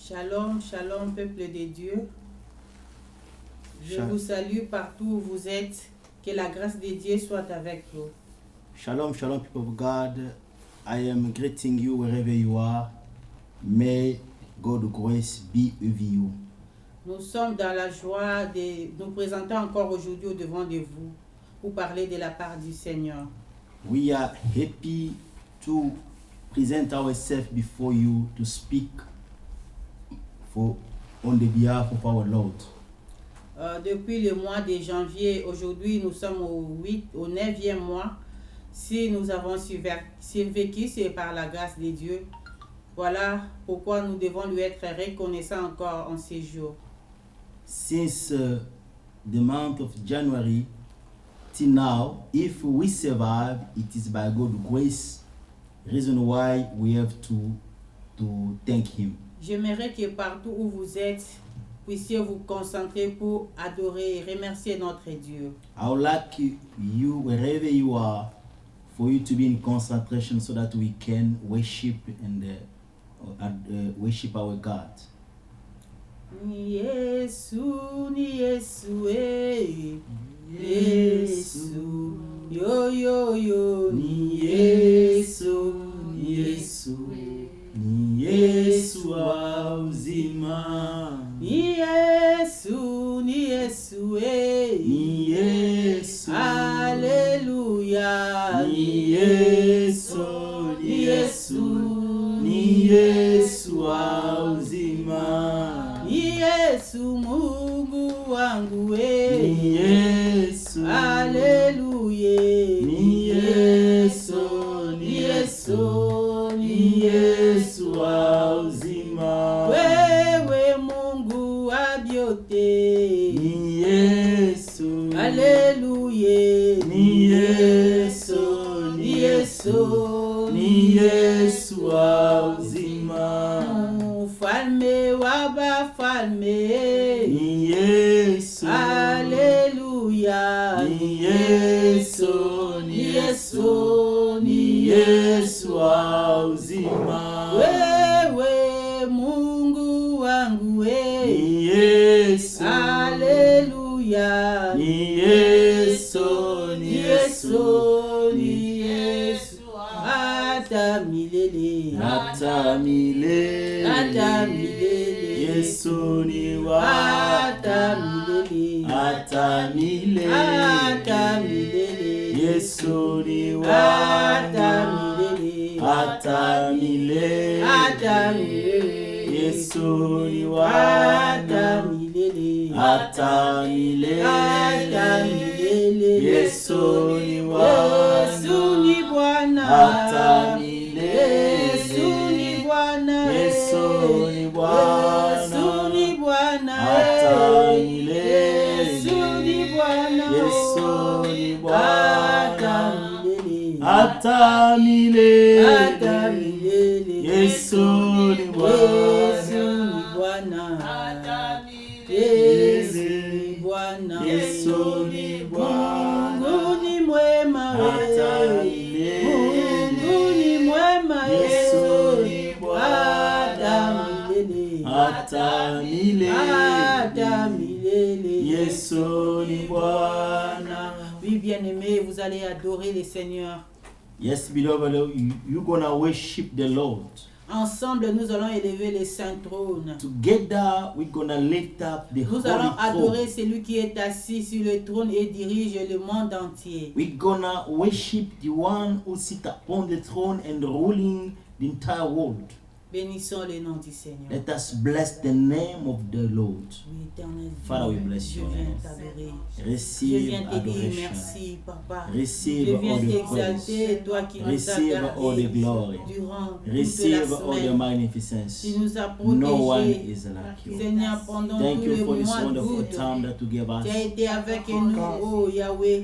Shalom, shalom, peuple de Dieu. Je vous salue partout où vous êtes. Que la grâce de Dieu soit avec vous. Shalom, shalom, people of God. I am greeting you wherever you are. May God's grace be with you. Nous sommes dans la joie de nous présenter encore aujourd'hui au devant de vous pour parler de la part du Seigneur. We are happy to present ourselves before you to speak on the behalf of our Lord. Depuis le mois de janvier, aujourd'hui nous sommes au 9e mois. Si nous avons survécu, c'est par la grâce de Dieu. Voilà pourquoi nous devons lui être reconnaissants encore en ces jours. Since the month of January till now, if we survive, it is by God's grace. Reason why we have to thank Him. J'aimerais que partout où vous êtes, puissiez vous concentrer pour adorer et remercier notre Dieu. I would like you, wherever you are, for you to be in concentration so that we can worship and worship our God. Ni Yesu, Yesu, yo yo yo, ni Yesu, Ni Yesu wa uzima. Ni Yesu, Ni Yesu. Hallelujah. Ni Yesu. Ni Yesu wa uzima. Ni Yesu Mungu wangu we. Ni Yesu. Hallelujah. Ni Yesu. Ni Yesu wa uzima. Wewe Mungu wa vyote. Ni Yesu. Hallelujah. Ni Yesu. Ni Yesu wa uzima. Mfalme wa bafalme. Ni Yesu. Hallelujah. Ni Yesu. Ni Yesu wa uzima. Wewe Mungu wangu we. Ni Yesu. Hallelujah. Ni Yesu. Hata milele. Hata milele. Hata milele. Yesu ni wa. Hata milele. Hata milele. Hata milele. Yesu ni wa. Hata milele. Hata milele. Hata milele. Yesu ni wa. Hata milele. Hata milele. Hata milele. Yesu ni wa. Yesu ni Bwana. Hata milele. Yesu ni Bwana. Yesu ni Bwana. Yesu ni Bwana. Hata milele. Yesu ni Bwana. Yesu ni Bwana. Hata milele. Hata milele. Hata milele. Yesu ni Bwana. Yesu ni Bwana. Yesu ni Bwana. Yesu ni Bwana. Mungu ni mwema Hata wewe. milele. Mungu ni mwema Yesu wewe. ni Bwana. Hata milele. Hata milele. Hata milele. Yesu ni Bwana. Oui, bien-aimés, vous allez adorer le Seigneur. Yes, beloved, you're gonna worship the Lord. Ensemble, nous allons élever le saint trône. Together, we're gonna lift up the Nous allons holy adorer throne. celui qui est assis sur le trône et dirige le monde entier. We're gonna worship the one who sits upon the throne and ruling the entire world. Bénissons le nom du Seigneur. Let us bless the name of the Lord. Oui, éternel Father, we Dieu, bless je your viens name. t'adorer. Je Receive viens te dire adoration. merci, Papa. Receive Je viens all the t'exalter, praise. toi qui nous as Receive all the gardés glory. durant toute Receive la all the semaine. magnificence. Tu nous as No one protégés. is like you. Seigneur, pendant Thank tout you le for this mois wonderful d'août, time that you gave us. tu as été avec nous, oh Yahweh.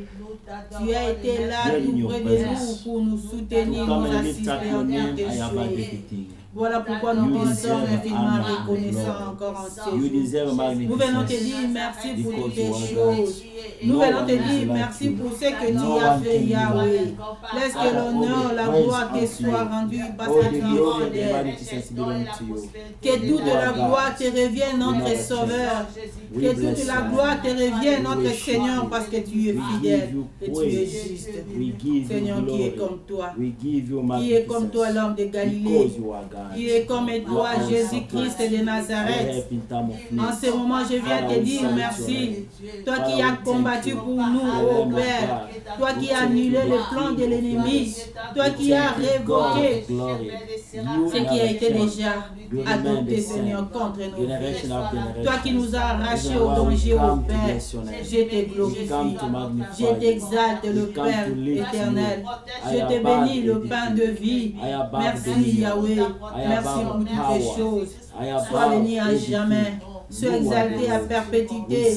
Tu as été là Dwell in tout your près de presence. nous pour nous soutenir, Come nous and lift assister up your en name. tes I abide souhaits. everything. Voilà pourquoi nous You te deserve sommes infiniment honor and reconnaissants glory. encore en ces You jours. deserve Nous venons te magnificence dire merci pour because toutes you les are God. choses. Nous venons te dire merci pour ce que tu as fait, Yahweh. Laisse que l'honneur, la gloire te soit rendue parce que tu es fidèle. Que toute la gloire te revienne, notre Sauveur. Que toute la gloire te revienne, notre Seigneur, parce que tu es fidèle et tu es juste. Seigneur, qui est comme toi. Qui est comme toi, l'homme de Galilée. Qui est comme toi, Jésus-Christ de Nazareth. En ce moment, je viens te dire merci. Toi qui as combattu pour nous, ô Père. Toi qui as annulé le plan de l'ennemi. Toi qui as révoqué ce qui a été déjà adopté, Seigneur, contre nos vies. Toi qui nous as arrachés au danger, ô Père. Je te glorifie. Je t'exalte, le Père éternel. Je te bénis, le pain de vie. Merci, Yahweh. Merci pour toutes les choses. Sois béni à jamais. Sois exalté à perpétuité.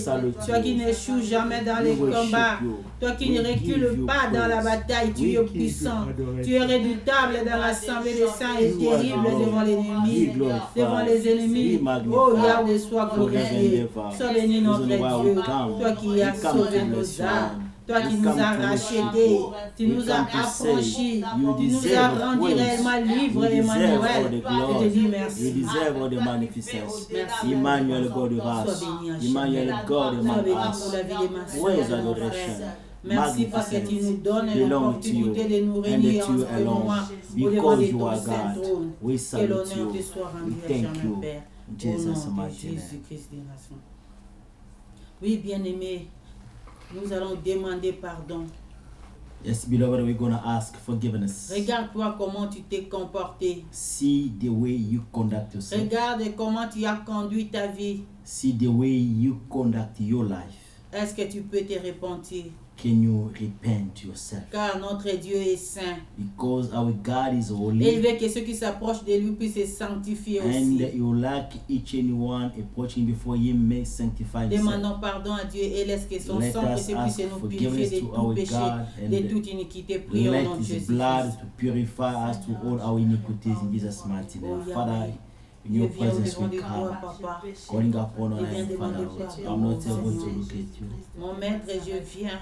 Toi qui n'échoues jamais dans les combats. Toi qui ne recules pas dans la bataille. Tu es puissant. Tu es redoutable dans l'assemblée des saints et terrible devant l'ennemi. Devant les ennemis. Oh Yahweh, sois glorifié. Sois béni notre Dieu. Toi qui as sauvé nos âmes. Toi qui nous as rachetés, tu nous as affranchis, tu nous as rendus réellement libres, Emmanuel. Je te dis merci. You deserve all the magnificence. Merci. Emmanuel, God of us. Sois béni à Emmanuel, God Sois among béni us. pour la vie de ma soeur, Where is de mon adoration? frère. Merci parce que tu nous donnes belong to you, l'opportunité de nous and réunir that en you ce moment alone, au devant de because you ton are saint God. trône. We Que salute l'honneur you. te soit We rendu à thank jamais, you. Père. In Au nom Jesus' de mighty name. Jésus-Christ des nations. Oui, bien-aimés, nous allons demander pardon. Yes, beloved, we're going to ask forgiveness. Regarde-toi comment tu t'es comporté. See the way you conduct yourself. Regarde comment tu as conduit ta vie. See the way you conduct your life. Est-ce que tu peux te repentir? Can you repent yourself? Car notre Dieu est saint. Because our God is Et il holy, veut que ceux qui s'approchent de lui puissent se sanctifier and aussi. you like each and one approaching before Him may sanctify himself. Demandons pardon à Dieu et laisse que son Let sang us puisse ask nous purifier forgiveness de to tout our péché, God, de and toute iniquité. Prions au let nom de His Jésus. blood to purify us to all our iniquities in Jesus' mighty name. Oh, Father, Yahweh. in Je your viens au presence devant we de toi, come, Papa. calling upon our Je viens name, demander Father. pardon. I'm not able to look at you. Mon maître, je viens.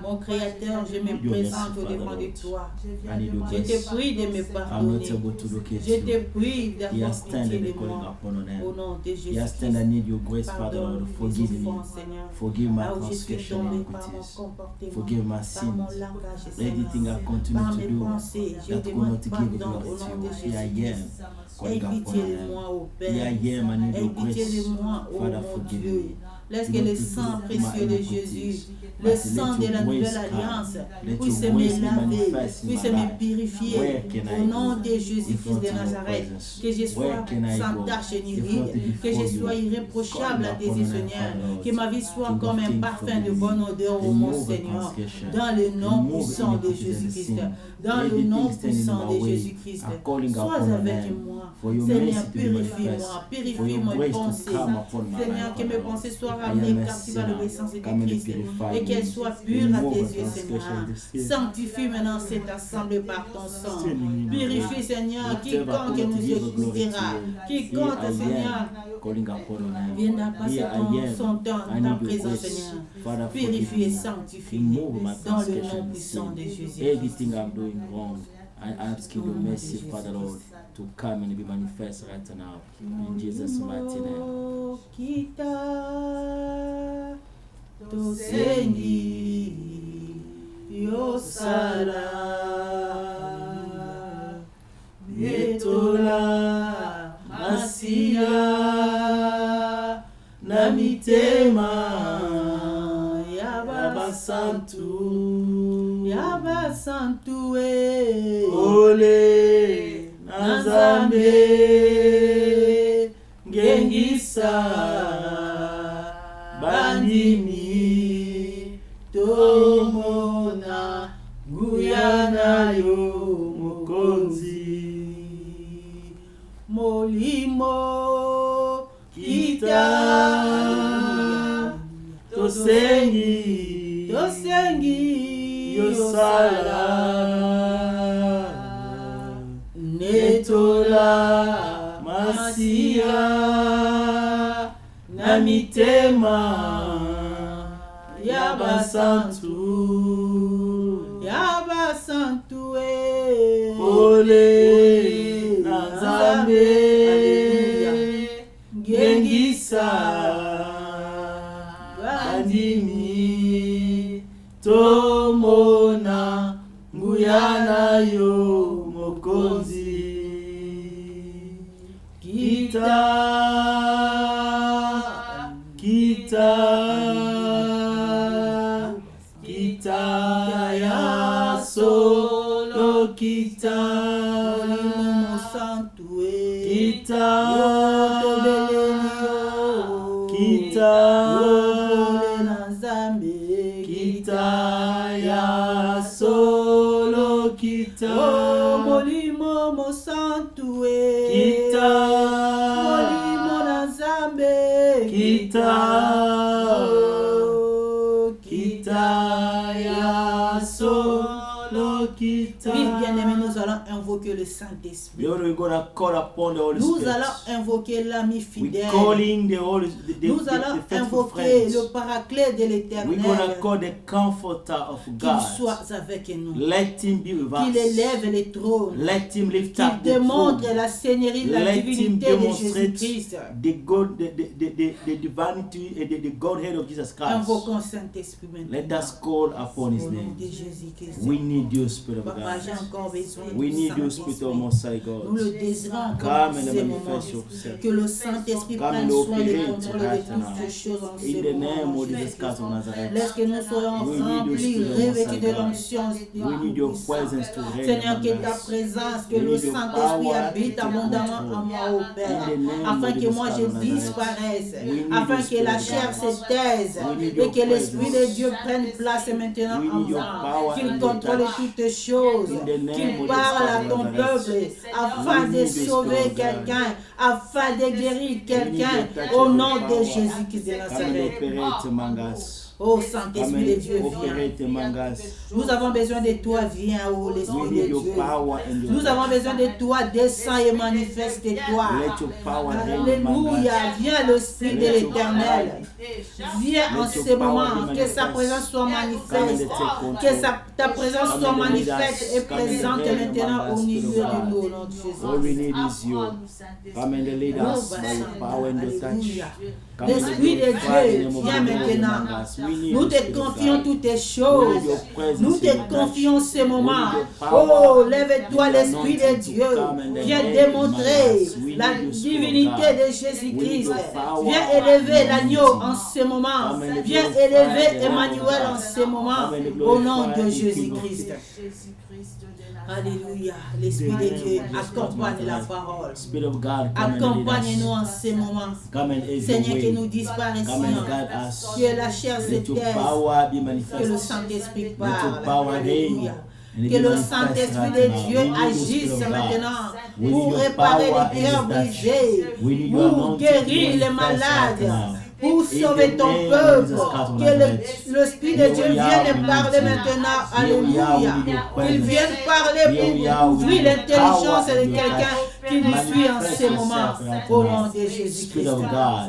Mon Créateur, je me présente au devant de toi. I need your Je te grace. prie de me I'm not pardonner. able to look at Je te you. prie Here d'avoir stand pitié and de calling moi. upon your Au name. nom de Here Jésus. stand, I need your grace, Father Pardonne Lord. mes Forgive me. offenses, Seigneur. Forgive my Là où je suis transgression tombé and par mon iniquities. comportement, Forgive my par mon sins. langage, Anything Seigneur. I continue Par to mes do pensées, je that could demande not give pardon glory au nom to de you. Here I Jésus-Christ. am, Aie calling upon pitié your de name. moi, ô Here Père. I am, I need Aie your pitié grace. de moi, ô Father, mon forgive Dieu. me. Laisse Do que not le take sang my précieux de iniquities, Jésus, but le let sang de your la grace nouvelle come. alliance, Let puisse your me grace be laver, manifest in puisse my me life. Where purifier. can I Au nom go de in Jésus-Christ front de of your Nazareth, presence? que je sois Where can I sans go tache in ni front of ride, que before je sois you? irréprochable à tes yeux, Calling upon your name, Seigneur, Father Lord. que ma vie soit King of comme un kings, parfum de forgive me. bonne odeur, ô mon Remove the Seigneur, transgression. dans le nom Remove puissant de iniquities and Jésus-Christ, sin. dans le Everything nom standing in puissant my de way, Jésus-Christ. I'm calling Sois upon your avec name. moi, For your Seigneur, mercy to be manifest. purifie-moi, For purifie your mes grace to pensées, come upon my Seigneur, life, que mes Father pensées Lord. soient I ramenées am a captives à sinner. l'obéissance de Come and Christ purify et me. qu'elles soient pures à Remove tes the yeux, transgression Seigneur. and the sin. Sanctifie maintenant cette assemblée par ton sang. Sin in me, Purifie, Seigneur, Whatever quiconque could nous not give glory to écoutera. you. Quiconque, Here I Seigneur, am, calling upon your name. viendra passer Here I am. son temps I dans ta need your présence, grace. Seigneur. Father, Purifie forgive et me. sanctifie Remove my dans le transgression nom and puissant sin. de Jésus. Everything I'm doing wrong, I ask you Au your nom de mercy, Jésus Father Lord, Christ. to come and be manifest right now. In Jesus' mighty name. Kita tosengi yosala yetola masia na mitema ya basantu ole na Nzambe ngengisa bandimi tomona nguya nayo mokonzi molimo kita tosengi yosala netola masia na mitema ya Yabasantu. Yabasantu Ole Nazambe. Gengisa. Bandimi. Tomona. Nguyana yo mokonzi. Kita ya solo kita. Molimo santu Kita kita ya solo kita. Molimo santu Kita Molimo na Nzambe kita ya solo kita. Oui, bien-aimés, nous allons invoquer le Saint-Esprit. We're gonna call upon the Holy Nous Spirit. allons invoquer l'ami We're fidèle. calling the Nous allons faithful invoquer friends. le paraclet de We're gonna l'Éternel. call the comforter of Qu'il God. soit avec nous. Let him be with Qu'il us. élève les trônes. Let him lift Qu'il up the démontre throne. la seigneurie, la Let him divinité de demonstrate Jésus-Christ. the divinity and the Godhead of Jesus Christ. Invoquons Saint-Esprit maintenant. Let us call upon his Au nom name. de Jésus-Christ. We need you, Spirit of Papa, j'ai God. encore besoin We du need you, Spirit of Saint-Esprit. Most High Nous le God. désirons encore Come en and ces moments. manifest yourself. Que le Saint-Esprit Come prenne and soin de operate contrôler de right now. toutes ces choses en In ces the name moments. of Jesus Christ of Nazareth. Laisse que nous soyons We need your remplis, Spirit, revêtus Most de High God. l'onction. We need your presence to reign Seigneur, que among ta us. présence, que We le need your Saint-Esprit power habite to take abondamment control. en moi, au Père, In the name afin of que Jesus moi Christ je of Nazareth. disparaisse, We need afin your que la Spirit, chair God. se taise We need et your que l'Esprit de presence. Dieu prenne place maintenant We en need your moi, power qu'il and your contrôle touch. toutes choses, In the name qu'il of parle Jesus à Christ ton of Nazareth. peuple afin We de need your sauver Spirit, God. quelqu'un, afin de guérir quelqu'un your touch au and nom your de power. Jésus-Christ de Come and Nazareth. operate among us. Oh Come Saint-Esprit de Dieu, and viens. operate among us. Nous avons besoin de toi, viens, oh We l'Esprit de need your Dieu. power and your Nous avons touch. besoin de toi, descends et manifeste-toi. Let your power reign among us. Alléluia, viens l'Esprit de Let your l'Éternel. Viens en Let your ce power moment, be que sa manifest. présence soit Come and manifeste, take control. que ta présence Come soit and lead manifeste us. et Come and présente reign maintenant among au us, milieu Spirit of de nous, au God. nom de Jésus. All we need is you. Come and lead us by your power and your touch. Alléluia. Come and L'Esprit de glorify the Dieu, name of viens the Lord maintenant. among us. We need Nous you, te Spirit of confions God. toutes tes We choses. need your presence Nous and te your touch. confions ces moments. We need your power. Oh, lève-toi We l'Esprit need de anointing Dieu. to come and Viens reign démontrer among us. We la need your Spirit of divinité God. de We Jésus-Christ. need your power Viens and élever anointing. l'agneau en ce moment. Come and Viens glorify élever the Lamb of Emmanuel en God. ce moment. Come and Au nom glorify de the King of Jésus-Christ. Kings. Alléluia. L'Esprit de Dieu accompagne la parole. Spirit of God, come and lead Accompagne-nous us. en ce moment. Come and have your Seigneur, que way. nous Come disparaissions. and guide us. Que la chair se Let your taise. power be Que le manifested. Saint-Esprit Let your parle. power Alléluia. reign. And Que be le manifest Saint-Esprit right de now. Dieu We need your agisse Spirit of God. maintenant We pour need your réparer power les cœurs and your touch. brisés, We need your pour anointing guérir to les manifest malades, right now. pour In sauver the ton name of peuple. Jesus Christ of Que Nazareth. l'Esprit de Here Dieu we are, vienne we parler need you. maintenant. Here we are, we Alléluia. need your Qu'il presence. vienne parler Here we are, pour we ouvrir need your l'intelligence power de and your quelqu'un touch. qui nous suit en Manifest ce moment. yourself right Au now. nom de Spirit Jésus-Christ. of God,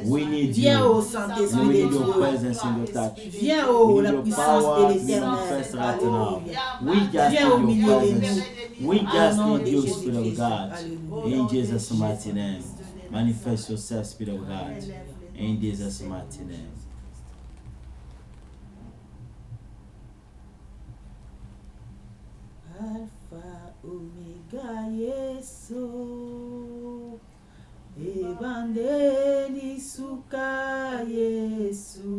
we need Viens, you. ô Saint-Esprit And we de need your Dieu. presence and your touch. Viens, We ô need la your puissance power de be l'Éternel. manifest right now. Alléluia. We just Viens au need milieu your de presence. nous. We Au just nom need de you, Spirit of Jésus-Christ. God. Alléluia. In Jesus' mighty name. Manifest yourself, Spirit of God. In Jesus' mighty name. Alpha, Omega, Yesu. Ebandeli suka Yesu.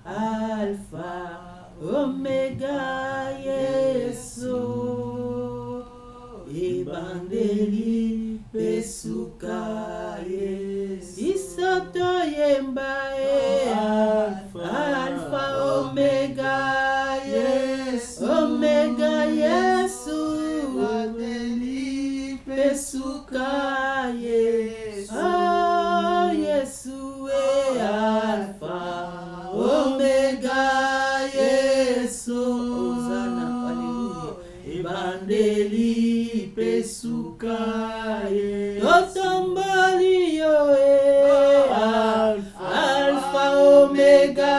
Alpha, Omega, Yesu. Ebandeli pesuka Yesu. Isoto yemba Alpha, Omega, Yesu. Omega, Yesu. Ebandeli pesuka Yesu. Oh, Yesu Alpha, Omega, Yesu. Hosanna, Alléluia. Ebandeli pesuka Yesu. Totomboli yo Alpha, Omega,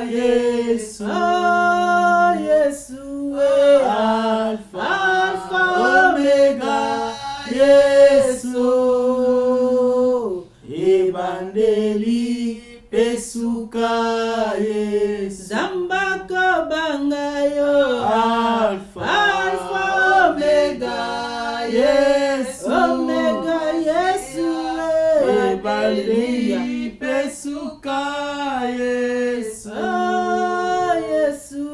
Yesu, Oh, Yesu, Alpha, Alpha, Omega, Yesu, ebandeli pesuka Yesu, Zambako bangayo, Alpha, Alpha, Omega, Yesu, Omega, Yesu, ebandeli pesuka Yesu, Oh, Yesu,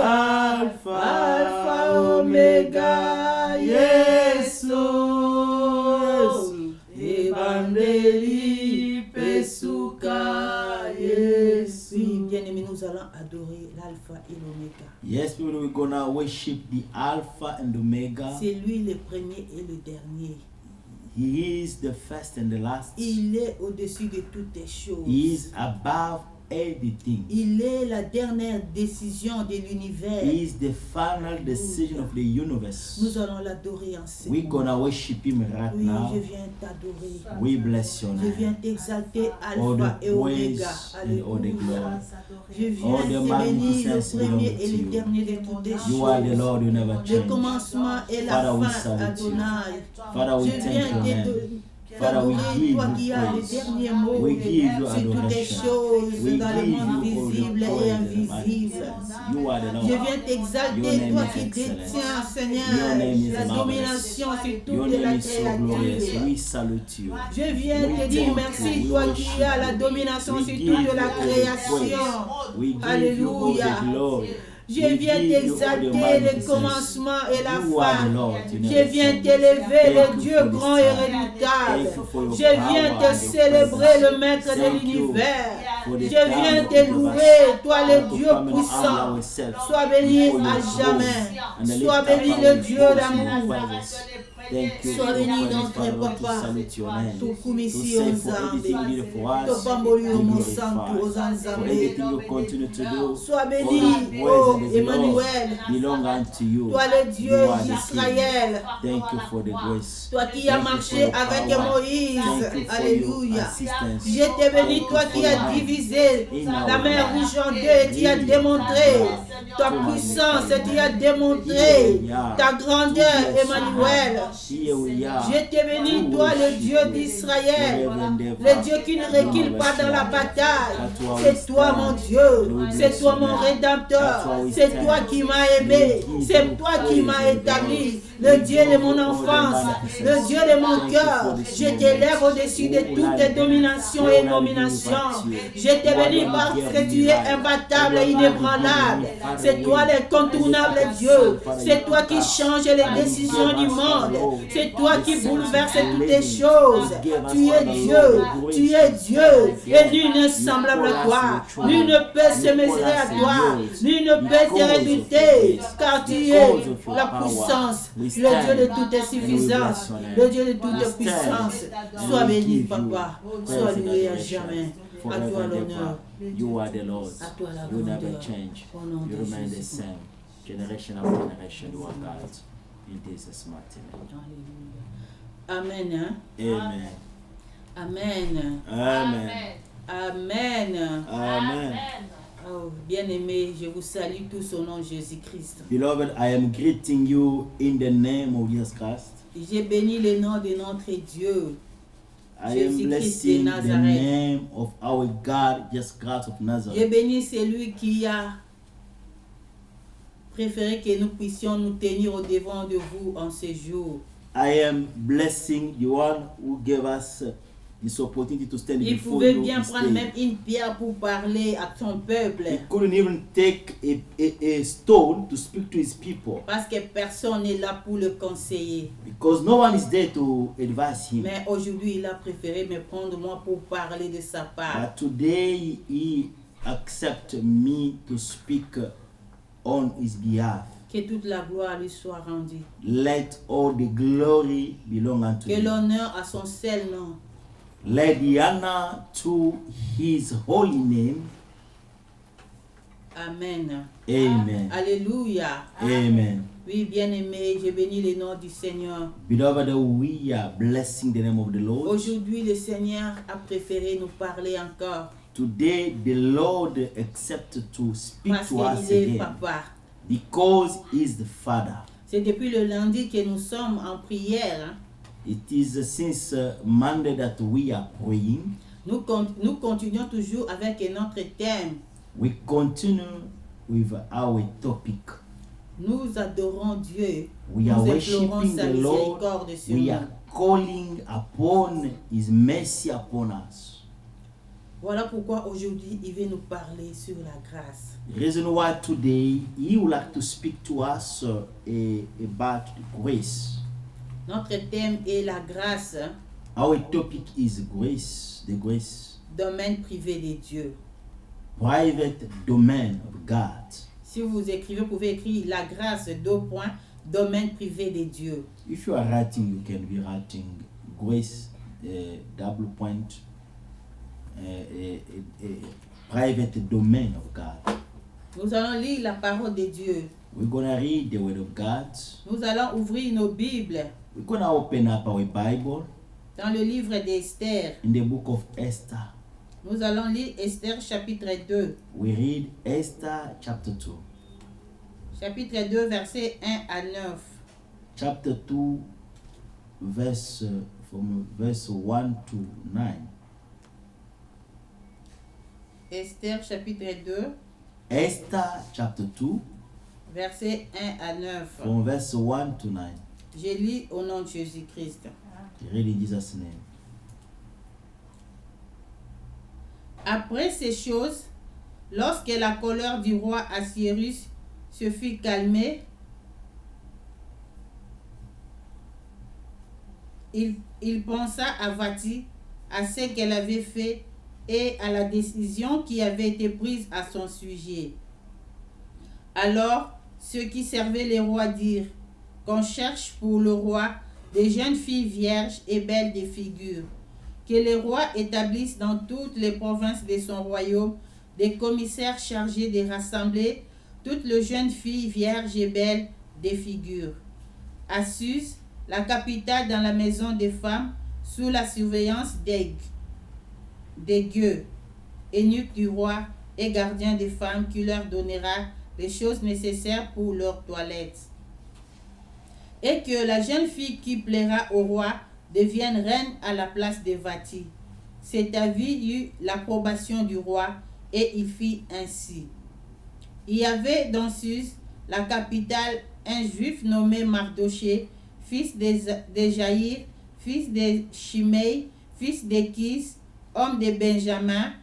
Alpha, Alpha, Omega, Yesu, Evangélie, pesuka Oui, Yesu. bien-aimés, nous allons adorer l'Alpha et l'Oméga. Yes, people, we're gonna worship the Alpha and Omega. C'est lui le premier et le dernier. He is the first and the last. Il est au-dessus de toutes les He choses. is above everything. Il est la dernière décision de l'univers. He is the final decision of the universe. Nous allons l'adorer en ce We're moment. gonna worship him right Oui, now. je viens t'adorer. We bless your Je viens name. t'exalter, All Alpha the et Oméga. praise and all the Alléluia. glory. Je All viens the te bénir, magnificence le premier belongs et to le you. dernier de toutes les You are the choses. Lord, you never Le change. commencement et la Father, we fin, salute you. Adonai. Father, we Je thank viens your name. Father, we t'adorer, give toi you qui as le praise. dernier mot We give you sur toutes les adoration. choses We dans le give monde you all the visible et praise and invisible. magnificence. You are the Je Lord. viens Your t'exalter, name toi is qui excellent. détiens, Your Seigneur, name is la marvelous. domination sur Your toute la name is so glorious. créature. We salute you. Je viens We te dire thank merci, you. We toi worship qui as la you. domination We sur give toute you la all the création. praise. We give you all Alléluia. the glory. Je We viens give you all the t'exalter le magnificence. commencement et la You are the fin. Lord, you Je never viens change. t'élever, Thank le you Dieu for this grand et time. redoutable. Thank you for your Je viens power te and your célébrer, presence. le maître de Thank you l'univers. for the Je time viens you te give us. louer, toi le To Dieu come and puissant. humble ourselves Sois béni before your à throne jamais. and lift Sois up béni our le Dieu voice in d'amour. your presence. Thank you Sois for your béni presence, notre Father Lord, to papa. salute your name. To Tukumisi say for ozambe. everything you did for us, Topamboli be omo santu glorified. For ozanzambe. everything you continue to do, Sois all béni, the praise oh and the glory Emmanuel. belong unto you. Toi le Dieu You are the King. d'Israël. Thank you for the grace. Toi qui as Thank you for marché your avec power. Moïse. Thank you for Alléluia. your assistance. Je t'ai béni, Thank toi you qui for as your hand divisé in la our mer life. rouge en deux et tu as démontré ta puissance et tu as démontré ta grandeur, Emmanuel. Here we are. Je t'ai béni, toi le Dieu d'Israël, le Dieu qui ne recule pas dans la bataille. C'est toi mon Dieu, c'est toi mon Rédempteur, c'est toi qui m'as aimé, c'est toi qui m'as établi, le Dieu de mon enfance, le Dieu de mon cœur. Je t'élève au-dessus de toutes tes dominations et nominations. Je t'ai béni parce que tu es imbattable et inébranlable. C'est toi l'incontournable Dieu. C'est toi qui changes les décisions du monde. C'est toi qui bouleverse toutes les choses. Tu es Dieu. Tu es Dieu. Et nul n'est semblable à toi. Nul ne peut se mesurer à toi. Nul ne peut te redouter. Car tu es la puissance. Le Dieu de toute suffisance. Le Dieu de toute puissance. Sois béni, Papa. Sois loué à jamais. À toi l'honneur. You are the Lord. À toi la You never grandeur. change. Au nom You de remain the Jésus. same. Generation after generation, you are God. In Jesus' mighty name. Alléluia. Amen. Amen. Amen. Amen. Amen. Amen. Oh, bien-aimés, je vous salue tous au nom de Jésus-Christ. Beloved, I am greeting you in the name of Jesus Christ. J'ai béni le nom de notre Dieu. I am Jésus-Christ de blessing the Nazareth. name of our God, Jesus Christ of J'ai Nazareth. béni celui qui a préféré que nous puissions nous tenir au devant de vous en ce jour. I am blessing the one who gave us this opportunity to stand Il before pouvait you bien this prendre day. même une pierre pour parler à son peuple. He couldn't even take a stone to speak to his people Parce que personne n'est là pour le conseiller. because no one is there to advise him. Mais aujourd'hui, il a préféré me prendre moi pour parler de sa part. But today he accepted me to speak on his behalf. Que toute la gloire lui soit rendue. Let all the glory belong unto Que him. l'honneur à son seul nom. Let the honor to his holy name. Amen. Amen. Alléluia. Amen. Oui, bien-aimé, je bénis le nom du Seigneur. Beloved, we are blessing the name of the Lord. Aujourd'hui, le Seigneur a préféré nous parler encore. Today the Lord accepted to speak parce to us qu'il est again papa. because He is the Father. C'est depuis le lundi que nous sommes en prière. Hein. It is since Monday that we are praying. Nous continuons toujours avec notre thème. We continue with our topic. Nous adorons Dieu. We Nous are implorons worshiping sa the Lord. miséricorde sur We nous. are calling upon His mercy upon us. Voilà pourquoi aujourd'hui il veut nous parler sur la grâce. Reason why today He would like to speak to us about the grace. Notre thème est la grâce, Our topic is grace, the grace, domaine privé de Dieu. private domain of God. Si vous écrivez, vous pouvez écrire la grâce, domaine privé de Dieu. If you are writing, you can be writing grace, double point, private domain of God. Nous allons lire la parole de Dieu. We're gonna read the word of God. Nous allons ouvrir nos Bibles We're gonna open up our Bible dans le livre d'Esther. in the book of Esther. Nous allons lire Esther chapitre 2. We read Esther chapter 2. Chapitre 2, versets 1 à 9. Chapter 2, verse from verse 1 to 9. Esther chapitre 2, Esther chapter 2, versets 1 à 9. from verse 1 to 9. Je lis au nom de Jésus-Christ. Read in Jesus' name. Après ces choses, lorsque la colère du roi Assuérus se fut calmée, il pensa à Vati, à ce qu'elle avait fait et à la décision qui avait été prise à son sujet. Alors, ceux qui servaient les rois dirent qu'on cherche pour le roi des jeunes filles vierges et belles de figure, que les rois établissent dans toutes les provinces de son royaume des commissaires chargés de rassembler toutes les jeunes filles vierges et belles de figure. À Suse, la capitale dans la maison des femmes, sous la surveillance des gueux, eunuques du roi et gardiens des femmes qui leur donnera les choses nécessaires pour leur toilette. Et que la jeune fille qui plaira au roi devienne reine à la place de Vati. Cet avis eut l'approbation du roi et il fit ainsi. Il y avait dans Suse, la capitale, un juif nommé Mardoché, fils de Jaïr, fils de Shimei, fils d'Ékis, homme de Benjamin,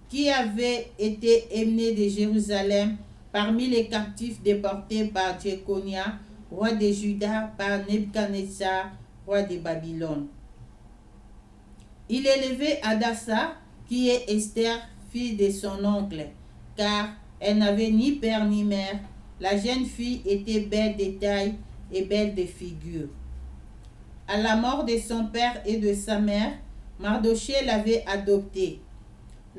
qui avait été emmené de Jérusalem parmi les captifs déportés par Jéconia, roi de Juda, par Nebuchadnezzar, roi de Babylone. Il élevait Hadassa, qui est Esther, fille de son oncle, car elle n'avait ni père ni mère. La jeune fille était belle de taille et belle de figure. À la mort de son père et de sa mère, Mardoché l'avait adoptée.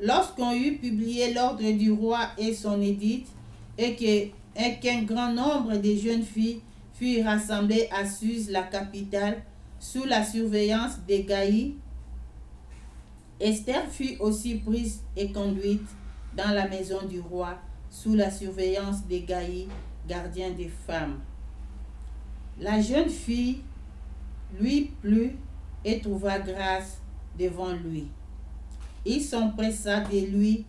Lorsqu'on eut publié l'ordre du roi et son édit, et qu'un grand nombre de jeunes filles furent rassemblées à Suse, la capitale, sous la surveillance des Gaïs, Esther fut aussi prise et conduite dans la maison du roi, sous la surveillance des Gaïs, gardiens des femmes. La jeune fille lui plut et trouva grâce devant lui. Il s'empressa de lui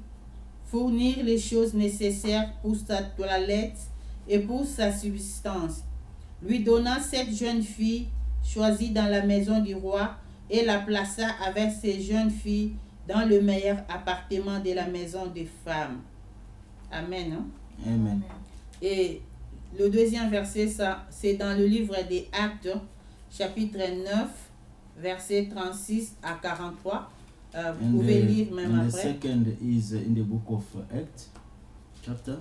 fournir les choses nécessaires pour sa toilette et pour sa subsistance. Lui donna cette jeune fille choisie dans la maison du roi et la plaça avec ses jeunes filles dans le meilleur appartement de la maison des femmes. Amen. Hein? Amen. Et le deuxième verset, ça, c'est dans le livre des Actes, chapitre 9, versets 36 à 43. Vous pouvez lire même and the après. second is in the book of Acts, chapter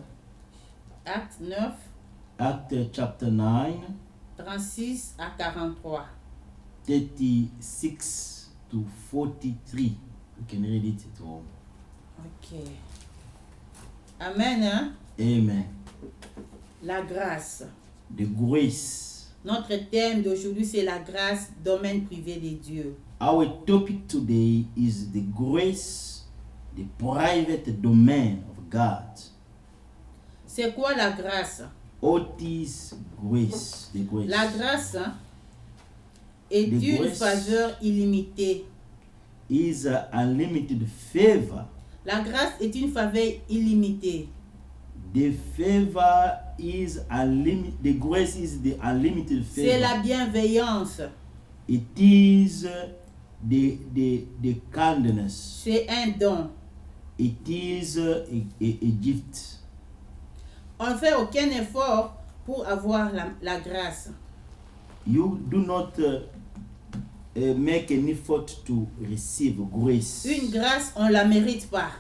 Acte 9, Act chapter 9, 36 à 43. 36 to 43. You can read it at home. Ok. Amen. Hein? Amen. La grâce. The grace. Notre thème d'aujourd'hui, c'est la grâce, domaine privé de Dieu. Our topic today is the grace, the private domain of God. C'est quoi la grâce? What is grace? The grace. La grâce est The une grace faveur illimitée. is unlimited favor. La grâce est une faveur illimitée. The favor is unlimited. The grace is the unlimited favor. C'est la bienveillance. It is the kindness. C'est un don. It is a gift. On ne fait aucun effort pour avoir la grâce. You do not make an effort to receive grace. Une grâce, on ne la mérite pas.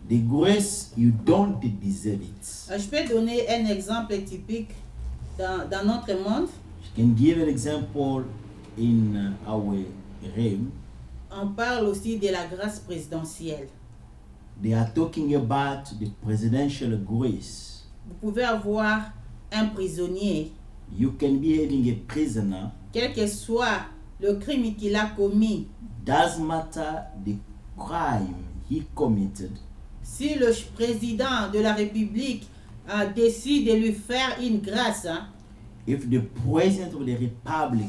The grace, you don't deserve it. Je peux donner un exemple typique dans notre monde. I can give an example in our realm. On parle aussi de la grâce présidentielle. They are talking about the presidential grace. Vous pouvez avoir un prisonnier, You can be having a prisoner. quel que soit le crime qu'il a commis. Doesn't matter the crime he committed. Si le président de la République décide de lui faire une grâce, If the president of the republic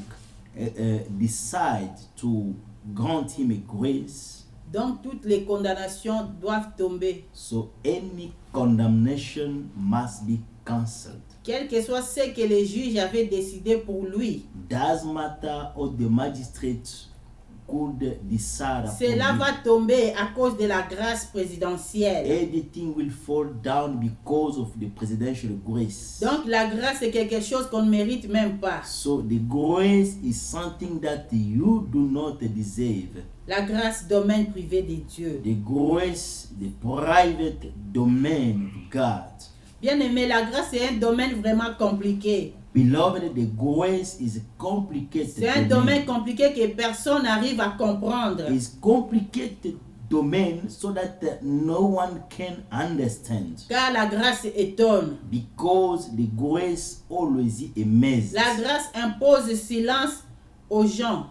decides to grant him a grace, donc toutes les condamnations doivent tomber. so any condemnation must be cancelled. Quel que soit ce que les juges avaient décidé pour lui, Doesn't matter what the magistrate could decide cela upon va him. tomber à cause de la grâce présidentielle. Everything will fall down because of the presidential grace. Donc la grâce est quelque chose qu'on ne mérite même pas. So the grace is something that you do not deserve. La grâce, domaine privé de Dieu. The grace, the private domain of God. Bien aimé, la grâce est un domaine vraiment compliqué. Beloved, the grace is a complicated C'est un domaine compliqué que personne n'arrive à comprendre. It's complicated domain so that no one can understand. Car la grâce étonne. Because the grace always amazes. La grâce impose silence aux gens.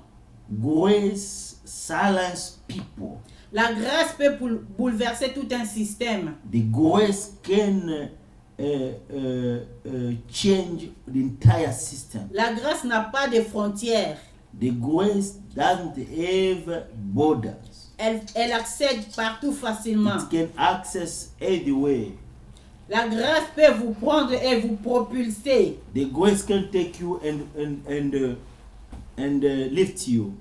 Grace silence people. La grâce peut bouleverser tout un système. The grace can change the entire system. La grâce n'a pas de frontières. The grace doesn't have borders. Elle accède partout facilement. It can access anywhere. La grâce peut vous prendre et vous propulser. The grace can take you and lift you.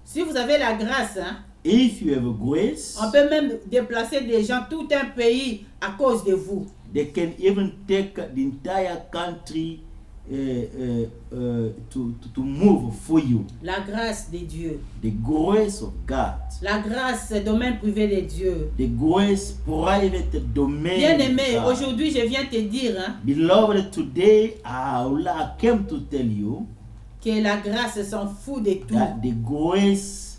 Si vous avez la grâce, If you have a grace, on peut même déplacer des gens, tout un pays à cause de vous. they can even take the entire country to move for you. La grâce de Dieu. The grace of God. La grâce, c'est domaine privé de Dieu. The grace private domain. Bien of aimé, God. aujourd'hui je viens te dire Beloved, today I came to tell you que la grâce s'en fout de tout. that the grace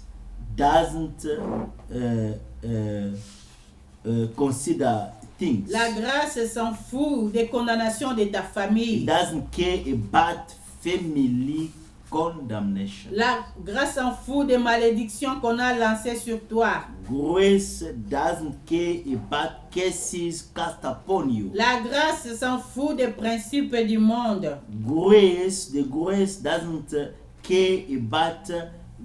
doesn't consider things. La grâce s'en fout des condamnations de ta It famille. doesn't care about family condemnation. La grâce s'en fout des malédictions qu'on a lancées sur toi. Grace doesn't care about cases cast upon you. La grâce s'en fout des principes du monde. The grace doesn't care about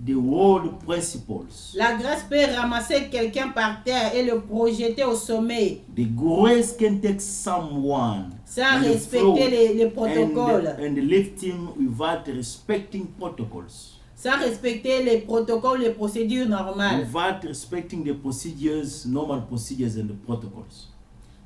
the world principles. La grâce peut ramasser quelqu'un par terre et le projeter au sommet The grace can take someone sans on the floor respecter les protocoles. and lift him without respecting protocols. Sans respecter les protocoles, les procédures normales. Without respecting the procedures, normal procedures and the protocols.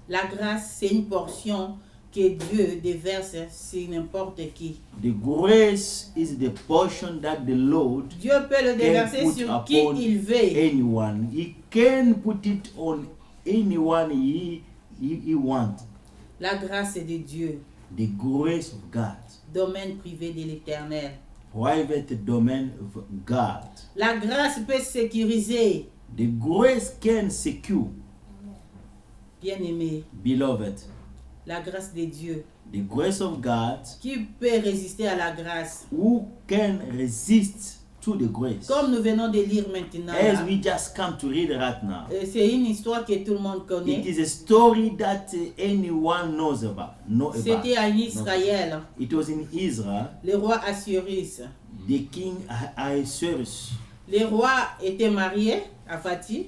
La grâce, c'est une portion que Dieu déverse sur n'importe qui. The grace is the portion that the Lord Dieu peut le can déverser put sur qui upon il veut. anyone. He can put it on anyone he wants. La grâce de Dieu, The grace of God. domaine privé de l'Éternel. Private domain of God. La grâce peut sécuriser. The grace can secure. Bien-aimé, Beloved, la grâce de Dieu. the grace of God, Qui peut résister à la grâce? who can resist to the grace. Comme nous venons de lire maintenant, As là, we just come to read right now, c'est une histoire que tout le monde connaît. it is a story that anyone knows about. C'était en Israël, It was in Israel, le roi Assuérus. the king Ahasuerus. Le roi était marié à Vati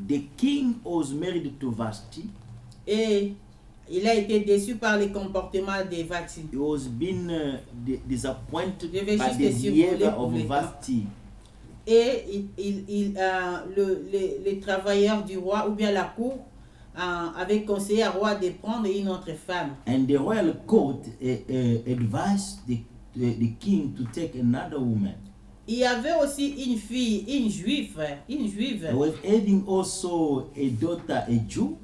The king was married to Vashti. et il a été déçu par le comportement de Vati. He was been disappointed Je vais by juste the survoler behavior pour of les temps. Vashti. Et les travailleurs du roi ou bien la cour avaient conseillé au roi de prendre une autre femme. And the royal court advised the king to take another woman. Il y avait aussi une fille, une juive. He was having also a daughter, a Jew.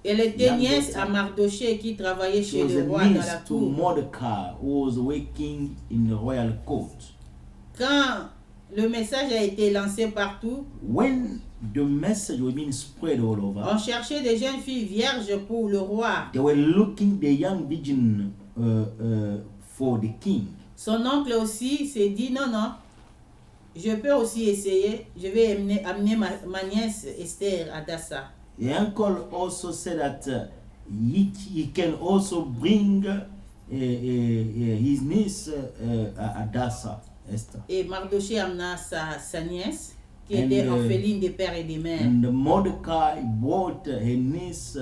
Elle était Young nièce daughter. à Mardoché qui travaillait She chez was le a roi dans la niece to cour. Mordecai, who was working in the royal court. Quand le message a été lancé partout, When the message was being spread all over, on cherchait des jeunes filles vierges pour le roi. they were looking the young virgin for the king. Son oncle aussi s'est dit non, non, je peux aussi essayer, je vais amener ma nièce Esther à Dassa. The uncle also said that he can also bring his niece Adassa, Esther. Et Mardoché amena sa nièce qui And, était orpheline de père et de mère. And Mordecai brought her niece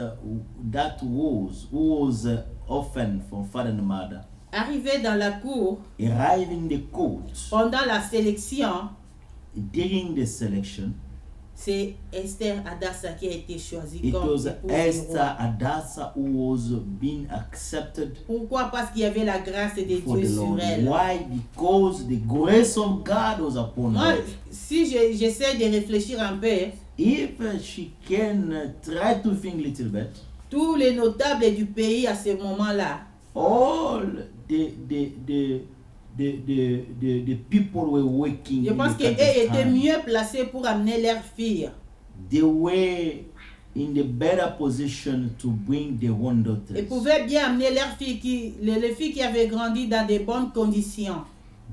who was orphan from father and mother. Arrivé dans la cour, Arriving the court, pendant la sélection, during the selection, c'est Esther Adassa qui a été choisie it comme was épouse du Esther roi. Adassa who was being accepted Pourquoi? Parce qu'il y avait la grâce de for Dieu the sur Lord. elle. Why? Because the grace of God was upon Moi, her. si j'essaie de réfléchir un peu, If she can try to think a little bit, tous les notables du pays à ce moment-là, all the people were working je in pense the qu'eux country étaient time. mieux placés pour amener leurs filles. They were in the better position to bring their own daughters. Ils pouvaient bien amener leurs filles, les filles qui avaient grandi dans de bonnes conditions.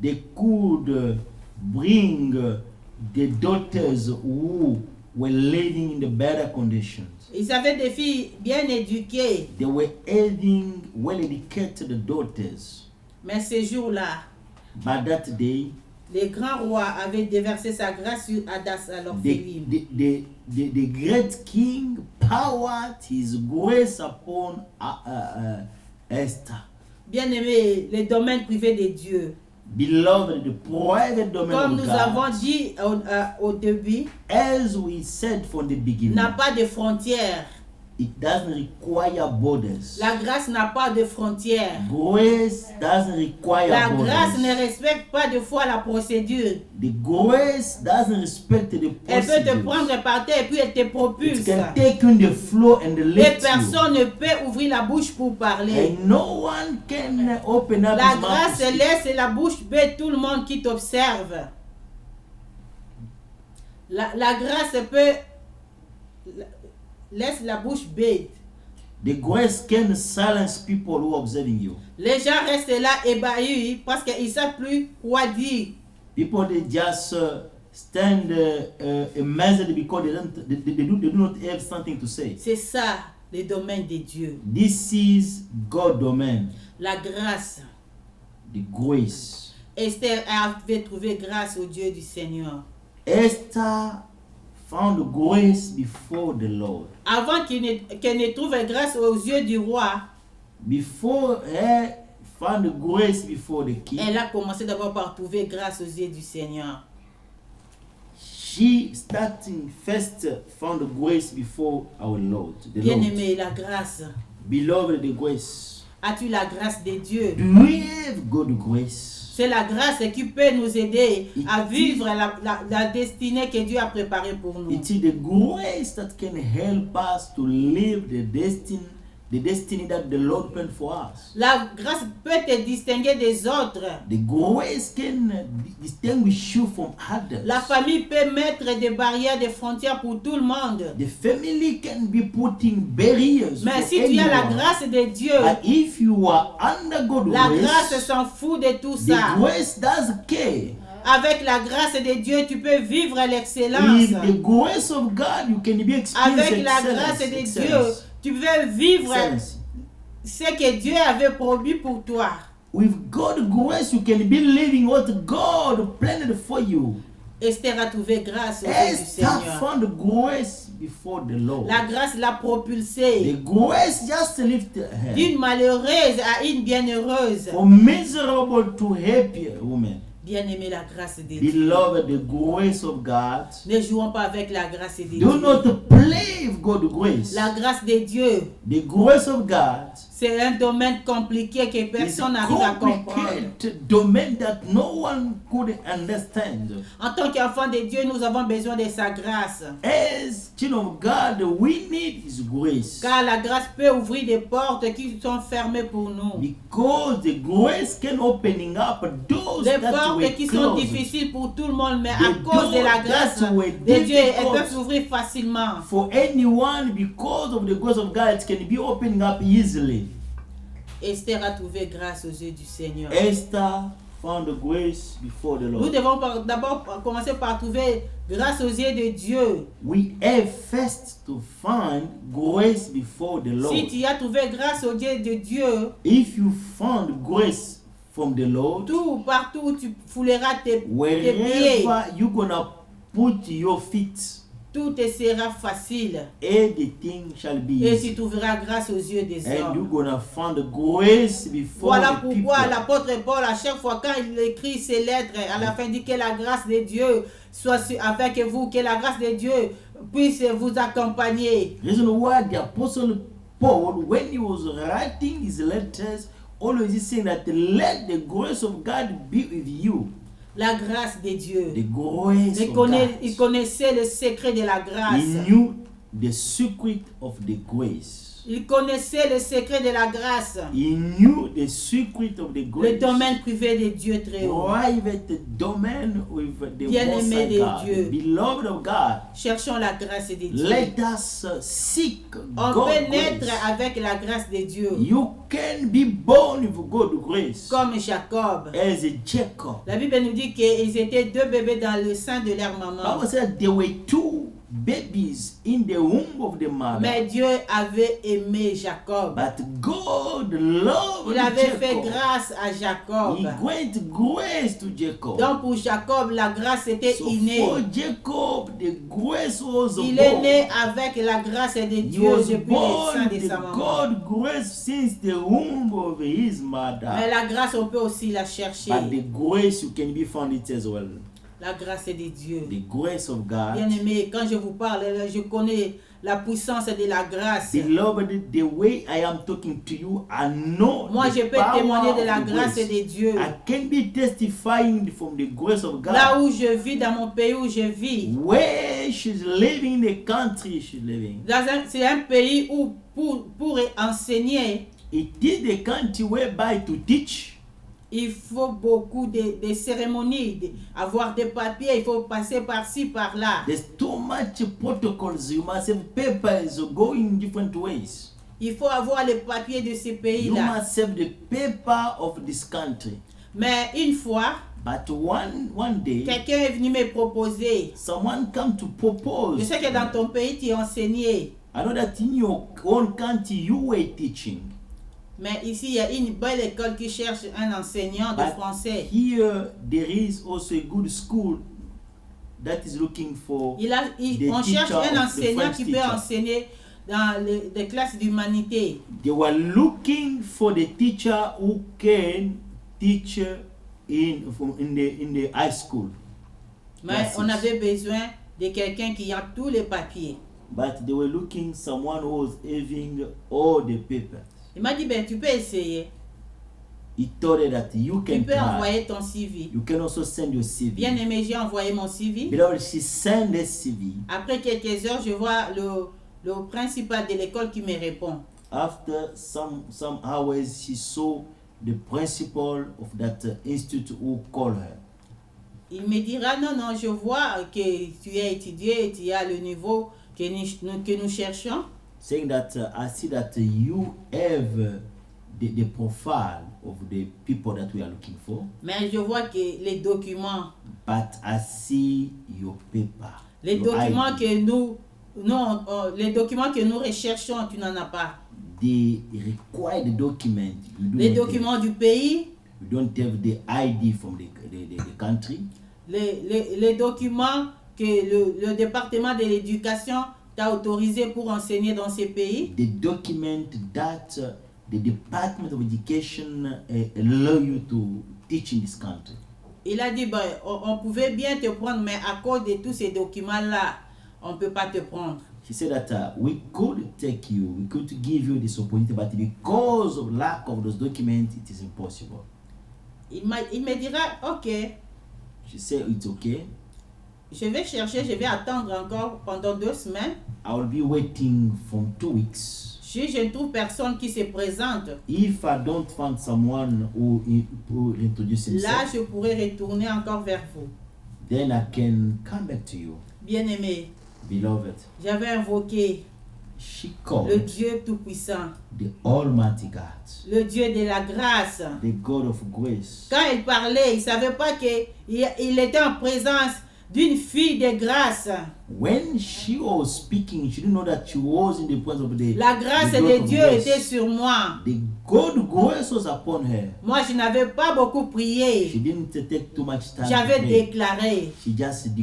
They could bring the daughters who were living in the better conditions. Ils avaient des filles bien éduquées. They were having well-educated daughters. Mais ce jour-là, By that day, le grand roi avait déversé sa grâce sur Adassa, l'orpheline. the great king poured his grace upon Esther. Bien-aimé, les domaines privés de Dieu. Beloved, the private domain Comme of nous God, avons dit au début, as we said from the beginning, n'a pas de frontières. it doesn't require borders. La grâce n'a pas de frontières. Grace doesn't require La borders. grâce ne respecte pas de fois la procédure. The grace doesn't respect the Elle peut te procedures. prendre par terre et puis elle te propulse. It can take you in the flow and Et lift you. personne ne peut ouvrir la bouche pour parler. And no one can open up La his mouth to grâce speak. laisse la bouche bête tout le monde qui t'observe. La grâce laisse la bouche bête. The grace can silence people who are observing you. Les gens restent là ébahis parce qu'ils ne savent plus quoi dire. People they just stand amazed because they do not have something to say. C'est ça le domaine de Dieu. This is God's domain, La grâce. the grace. Esther avait trouvé grâce au Dieu du Seigneur. Esther found grace before the Lord. Avant qu'elle ne trouve grâce aux yeux du roi, Before her found grace before the king, elle a commencé d'abord par trouver grâce aux yeux du Seigneur. she starting first found grace before our Lord, the Lord. Bien-aimé, la grâce. Beloved, the grace. As-tu la grâce de Dieu? Do we have God's grace? C'est la grâce qui peut nous aider à vivre la destinée que Dieu a préparée pour nous. It is the grace that can help us to live the destiny that the Lord planned for us. La grâce peut te distinguer des autres. The grace can distinguish you from others. La famille peut mettre des barrières, des frontières pour tout le monde. The family can be putting barriers Mais for si tu as la anyone. grâce de Dieu, But if you are under God's la grâce grace, s'en fout de tout the ça. grace does care. Avec la grâce de Dieu, tu peux vivre With l'excellence. the grace of God, you can be experiencing Avec la grâce de Dieu, tu peux vivre ce que Dieu avait promis pour toi. With God's grace, you can be living what God planned for you. Esther a trouvé grâce aux yeux du Esther Seigneur. found grace before the Lord. La grâce l'a The propulsée grace just lifted her d'une malheureuse à une bienheureuse. from miserable to happy woman. Bien-aimé, la grâce de Dieu. Beloved, the grace of God. Ne jouons pas avec la grâce de Do Dieu. not play with God's grace. La grâce de Dieu, The grace of God c'est un domaine compliqué que is personne a n'arrive à comprendre. complicated domain that no one could understand. En tant qu'enfant de Dieu, nous avons besoin de sa grâce. As children of God, we need His grace. Car la grâce peut ouvrir des portes qui sont fermées pour nous. Because the grace can opening up doors Des that portes were qui sont closed. difficiles pour tout le monde, mais The à cause de la doors grâce that were de Dieu, elles difficult peuvent s'ouvrir facilement. For anyone, because of the grace of God, it can be opening up easily. Esther a trouvé grâce aux yeux du Seigneur. Esther found the grace before the Nous Lord. devons d'abord commencer par trouver grâce aux yeux de Dieu. We have first to find grace before the Lord. Si tu as trouvé grâce aux yeux de Dieu, If you found grace from the Lord, partout où tu fouleras tes pieds, wherever you're gonna put your feet, tout te sera facile. everything shall be Et tu easy. trouveras grâce aux yeux des And you're hommes. gonna find grace before Voilà the people. pourquoi l'apôtre Paul, à chaque fois quand il écrit ses lettres, à la fin dit que la grâce de Dieu soit avec vous, que la grâce de Dieu puisse vous accompagner. Reason why the apostle Paul, when he was writing his letters, always is saying that let the grace of God be with you. La grâce de Dieu. The grace Il of God. connaissait le secret de la He grâce. knew the secret of the grace. Il connaissait le secret de la grâce. He knew the secret of the Le grace. domaine privé de Dieu très haut. Private domain with the Bien-aimé Most High de God, Dieu. beloved of God. Cherchons la grâce de Dieu. Let us seek On God's peut naître grace. avec la grâce de Dieu. You can be born with God's grace. Comme Jacob. As a Jacob. La Bible nous dit qu'ils étaient deux bébés dans le sein de leur maman. Bible said there were two babies in the womb of the mother. Mais Dieu avait aimé Jacob. But God loved Il avait fait Jacob. grâce à Jacob. He granted grace to Jacob. Donc pour Jacob, la grâce était So innée. for Jacob, the grace was Il est born. né avec la grâce de He Dieu was depuis le sein born de with sa maman. God grace since the womb of his mother. Mais la grâce, on peut aussi la chercher. But the grace you can be found it as well. La grâce de Dieu. The grace of God. Bien-aimé, quand je vous parle, je connais la puissance de la grâce. Beloved, the way I am talking to you, I know Moi, the je peux power témoigner de of la the grâce grace. de Dieu. I can be testifying from the grace of God. Là où je vis, dans mon pays où je vis, Where she's living, in the country she's living. c'est un pays où pour enseigner, It is the country whereby to teach. il faut beaucoup de cérémonies, avoir des papiers, il faut passer par-ci, par-là. There's too much protocols. You must have papers going different ways. Il faut avoir les papiers de ce You pays-là. must have the paper of this country. Mais une fois, But one day, quelqu'un est venu me proposer. someone come to propose. Je sais que dans ton pays, tu enseignes. I know that in your own country you were teaching. Mais ici, il y a une belle école qui cherche un enseignant de But français. here there is also a good school that is looking for On cherche un enseignant qui peut enseigner dans les classes d'humanité. They were looking for the teacher who can teach in the high school. Mais classes. on avait besoin de quelqu'un qui a tous les papiers. But they were looking someone who was having all the papers. Il m'a dit, ben, tu peux essayer. He told her that you Tu can peux try. envoyer ton CV. You can also send your CV. Bien aimé, j'ai envoyé mon CV. Beloved, she sent the CV. Après quelques heures, je vois le principal de l'école qui me répond. After some hours, she saw the principal of that institute who called her. Il me dira, non, je vois que tu as étudié et tu as le niveau que nous cherchons. Saying that I see that you have the profile of the people that we are looking for, Mais je vois que les documents, but I see your paper. les your documents ID. que les documents que nous recherchons, tu n'en as pas. The required document. Les documents du pays, You don't have the ID from the country. les documents que le département de l'éducation t'a autorisé pour enseigner dans ces pays. The document that the Department of Education allow you to teach in this country. Il a dit, ben, on pouvait bien te prendre, mais à cause de tous ces documents-là, on ne peut pas te prendre. She said that we could take you, we could give you this opportunity, but because of lack of those documents, it is impossible. Il me dira, ok, She said it's okay. je vais chercher, je vais attendre encore pendant 2 semaines. I will be waiting for 2 weeks. Si je ne trouve personne qui se présente, If I don't find someone who introduce là, himself, je pourrai retourner encore vers vous. then I can come back to you, Bien-aimé, beloved. j'avais invoqué She le called Dieu Tout-Puissant, the Almighty God, le Dieu de la grâce. the God of grace. Quand il parlait, il ne savait pas qu'il était en présence d'une fille de grâce. When she was speaking, she didn't know that she was in the presence of the La grâce the God de of Dieu grace. était sur moi. The God grace was upon her. Moi, je n'avais pas beaucoup She prié. didn't take too much time. to J'avais pray. déclaré. She just Elle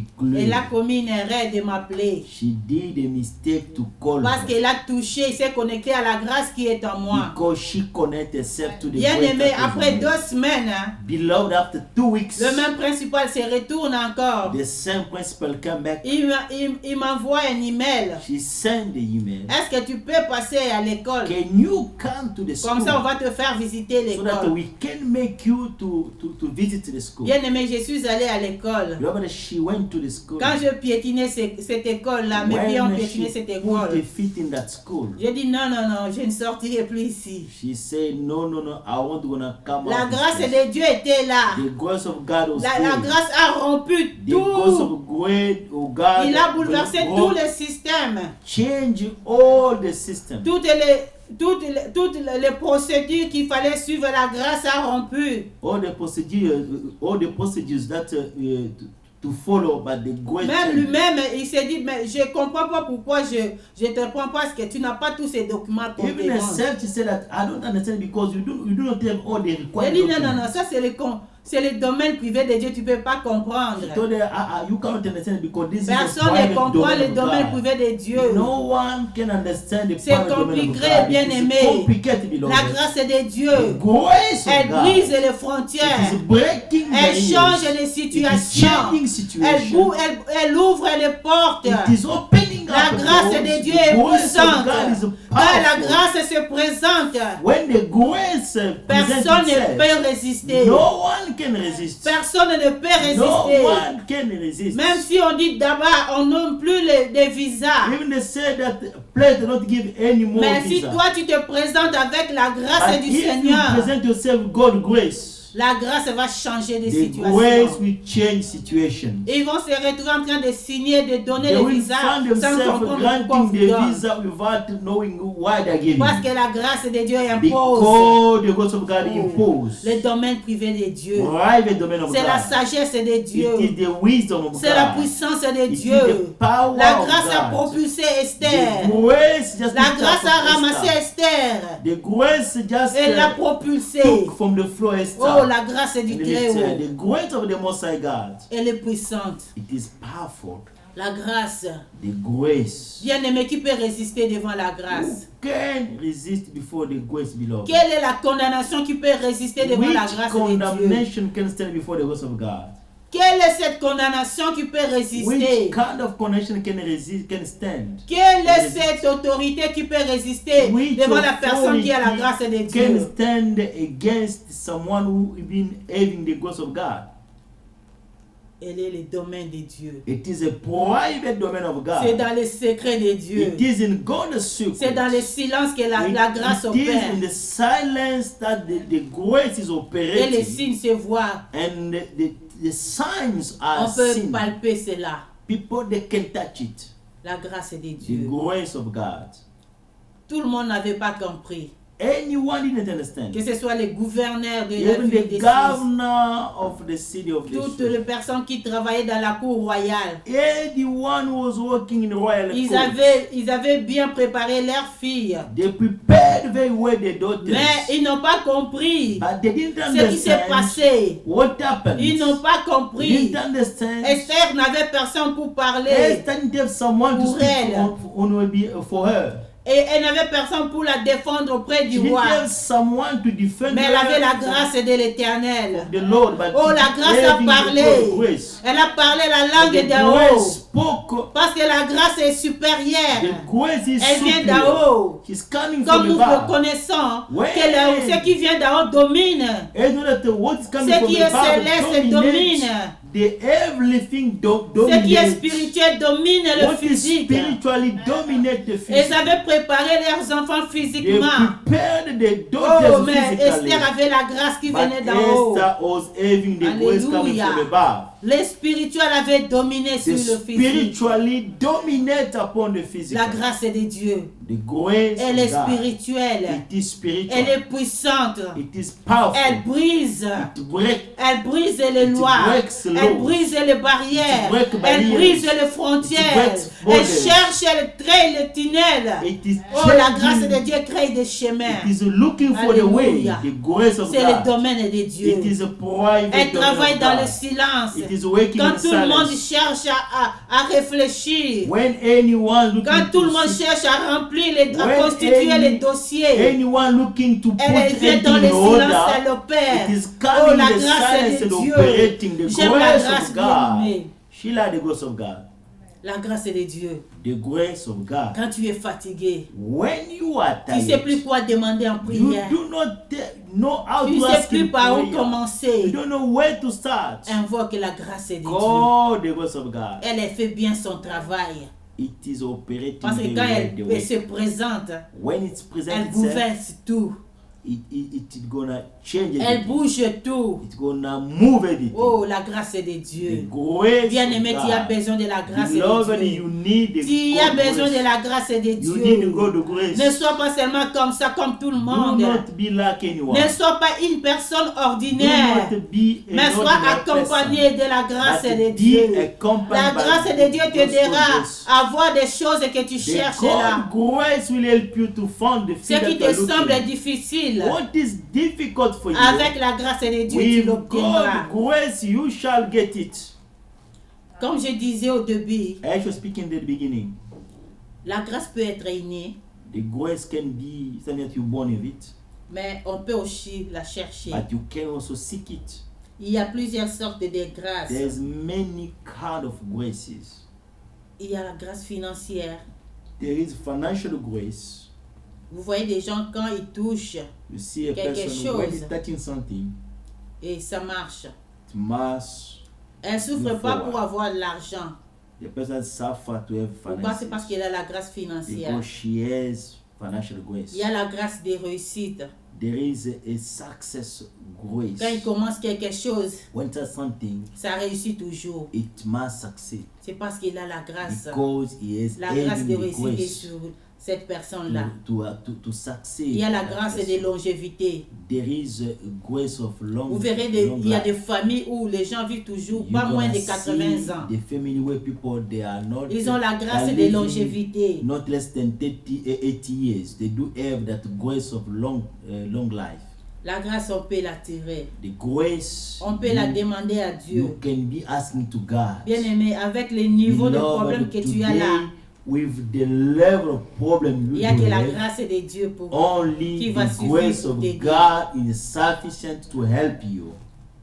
a declared. commis une erreur de m'appeler. She did a mistake to call Parce her qu'elle a touché, il s'est connecté à la grâce qui est en moi. because she connected herself to the Bien grace aimé, that was après in 2 her. semaines, hein, Beloved, after 2 weeks, le même principal se retourne encore. the same principal came back. Il m'envoie un email. She sent the email. Est-ce que tu peux passer à l'école? Can you come to the Comme ça, on school va te faire visiter so that l'école. we can make you to visit the school? Bien aimé, je suis allée à l'école. Beloved, she went to the school. Quand je piétinais cette école-là, mes pieds ont When piétiné she cette put école. the feet in that school, J'ai dit non, non, non, je ne sortirai plus ici. she said, no, I won't gonna come La out this grâce place. de Dieu était là. The grace of God was La there. grâce a rompu The grace tout. of God Il a bouleversé will tous les systèmes. change all the system. Toutes les procédures qu'il fallait suivre, la grâce a rompu. All the procedures that to follow, but the grace Même changed. lui-même, il s'est dit, mais je ne comprends pas pourquoi je te prends parce que tu n'as pas tous ces documents qu'on te Even demande. herself, she said that I don't understand because you do not have all the Il required dit, non, non, documents. non, ça c'est le domaine privé de Dieu, tu ne peux pas comprendre. She told her, you cannot understand because this is a Personne ne private comprend le domain domaine of God. privé de Dieu. No one can understand the C'est private domain of compliqué, God. bien It is aimé. complicated, beloved. La grâce de Dieu, The grace of elle God. brise les It frontières. is breaking Elle barriers. change les It is situations. changing situations. Elle ouvre les portes. It is opening La up the grâce doors. de Dieu The est grace of puissante. God is Quand la powerful. grâce se présente, When the grace presents personne ne itself, peut résister. no one can resist. Personne ne peut No résister. one can resist. Même si on dit d'abord, on nomme plus les visas. Even they say that please do not give any more Mais si visa. toi tu te présentes avec la grâce But du if you Seigneur, present yourself God grace, la grâce va changer des the situations. grace will change situations. Et ils vont se retrouver en train de signer, de donner They les will visas find sans themselves comprendre pourquoi granting on vous the donne. visa without knowing why they are giving. Parce que la grâce de Dieu impose Because the grace of God imposed. le domaine privé de Dieu. Private domain of C'est la God. sagesse de Dieu. It is the wisdom of God. C'est la puissance de It is Dieu. the power La of grâce a God. propulsé The Esther. grace just La picked grâce up a ramassé Esther. Esther. The grace just Et l'a propulsé. took from the floor Esther. Oh, la grâce du And it Très-Haut. said, the grace of the Most High God. Elle est puissante. It is powerful. La grâce. The grace. Bien-aimé, qui peut résister devant la grâce? Who can resist before the grace, beloved? Quelle est la condamnation qui peut résister devant la Which grâce de Dieu? condemnation can stand before the grace of God? Quelle est cette condamnation qui peut résister? Which kind of condemnation can resist, can stand? Quelle est cette autorité qui peut résister Which devant la personne qui a la authority grâce de can Dieu? stand against someone who been having the grace of God? Elle est le domaine de Dieu. It is a private domain of C'est God. dans les secrets de Dieu. It is in God's secret. C'est dans le silence que la grâce It is opère. in the silence that the grace is Et les operating. signes se voient. And the signs are On peut seen. palper cela. People, they can touch it. La grâce de The Dieu. grace of God. Tout le monde n'avait pas compris. anyone didn't understand. Que ce soit les gouverneurs de la Even ville the de Suisse, governor of the city of the toutes Suisse, les personnes qui travaillaient dans la cour royale, anyone who was working in royal ils court, avaient bien préparé leurs filles. they prepared very well their daughters. Mais ils n'ont pas compris But they didn't ce qui s'est understand passé. what happened. Ils n'ont pas They compris. didn't understand. Esther n'avait personne pour parler. Esther didn't have someone to Pour speak elle. for her. Et elle n'avait personne pour la défendre auprès She du didn't roi. have someone to defend Mais elle her avait la from grâce de l'Éternel. the Lord. But Oh, she la grâce a having the parlé. God grace. Elle a parlé la The langue d'en grace haut. spoke. Parce que la grâce est The supérieure. grace is Elle vient d'en superior. haut. She's coming Comme from nous above. reconnaissons Ouais. que ce qui vient d'en haut domine. And know that what is coming Ce from qui est above céleste dominates. domine. The everything Ce qui est dominates. spirituel domine le What is physique. spiritually dominate the Ils physical. avaient préparé leurs enfants They physiquement. prepared the Oh, daughters mais physically. Esther avait la grâce qui But venait d'en haut. Esther was having the grace coming Alléluia. from above. Le spirituel avait dominé sur The le physique. spiritually dominate upon the physical. La grâce de Dieu. The grace Elle est of God. spirituelle. It is spiritual. Elle est puissante. It is powerful. Elle brise. It breaks. Elle brise les lois. breaks laws. Elle brise les barrières. It breaks Elle barrières. brise les frontières. breaks Elle borders. cherche, elle crée les tunnels. It is Oh, la grâce changing. de Dieu crée des chemins. It is looking for the way. Alléluia. The grace of C'est le God. domaine de Dieu. It is a private Elle domain travaille of dans God. le silence. It is working Quand in tout le monde silence. cherche à réfléchir. When anyone looking Quand tout le to monde see- cherche à remplir, à When constituer les dossiers. anyone looking to put Elle vient everything dans le in silence, elle order, opère. it is Oh, coming la in the grâce silence de and Dieu. operating the J'aime la grace grâce of bien God. aimée. She like the grace of God. La grâce de Dieu. The grace of God. Quand tu es fatigué, When you are tu ne sais plus tired, quoi demander en you prière. do not know how Tu ne to sais ask plus in par où prayer. You commencer. don't know where to start. Invoque la grâce de Dieu. Call the grace of God. Elle a fait bien son travail. It is operating Parce que very quand well the elle way. se présente, When it's elle present itself, bouleverse tout. it is gonna change Elle everything. bouge tout. It's gonna move everything. Oh, la grâce de The Dieu. grace Bien-aimé, of tu as God. besoin de la grâce Beloved, de Dieu. you need the Tu as God besoin grace. de la grâce de You need Dieu. God grace. Ne sois pas seulement comme ça, comme tout le Do monde. not be like anyone. Ne sois pas une personne Do ordinaire, not be mais an sois ordinary accompagné de la grâce But de be Dieu. accompanied La by grâce de Dieu te gospel aidera grace. à voir des choses que tu The cherches là. God grace will help you to find the Ce thing qui that te you're semble looking. difficile, What is difficult for you? avec la grâce de Dieu, tu With l'obtiendras. God grace, you shall get it. Comme je disais au début, As you speaking at the beginning, la grâce peut être innée, the grace can be something that you're born with it, mais on peut aussi la chercher. but you can also seek it. Il y a plusieurs sortes de grâces. There's many kind of graces. Il y a la grâce financière. There is financial grace. Vous voyez des gens quand ils touchent You see a Quelque person when chose. he's touching something, et ça marche. it must. Elle ne souffre Move pas forward. pour avoir de l'argent. The person suffer to have Pourquoi? C'est parce finances qu'elle a la grâce financière. because she has financial grace. Il y a la grâce des réussites. There is a success grace. Quand il commence quelque chose, When there's something, ça réussit toujours. it must succeed C'est parce qu'il a la grâce. because he has La grâce having de the réussir est grace sur cette personne-là. to succeed. Il y a la That grâce person. de longévité. There is a grace of long. Vous verrez, long il y a life. des familles où les gens vivent toujours You're pas moins gonna de 80 see ans. The family where people they are not. Ils ont la grâce are de living longévité. Not less than 80 years. They do have that grace of long life. La grâce, on peut l'attirer. The grace. On peut la demander à Dieu. You can be asking to God. Bien aimé, avec les niveaux de Beloved, problèmes que tu as today, là, with the level of problem il you n'y a que la have, grâce de Dieu pour vous. only qui va the suffire grace pour of t'aider. God is sufficient to help you.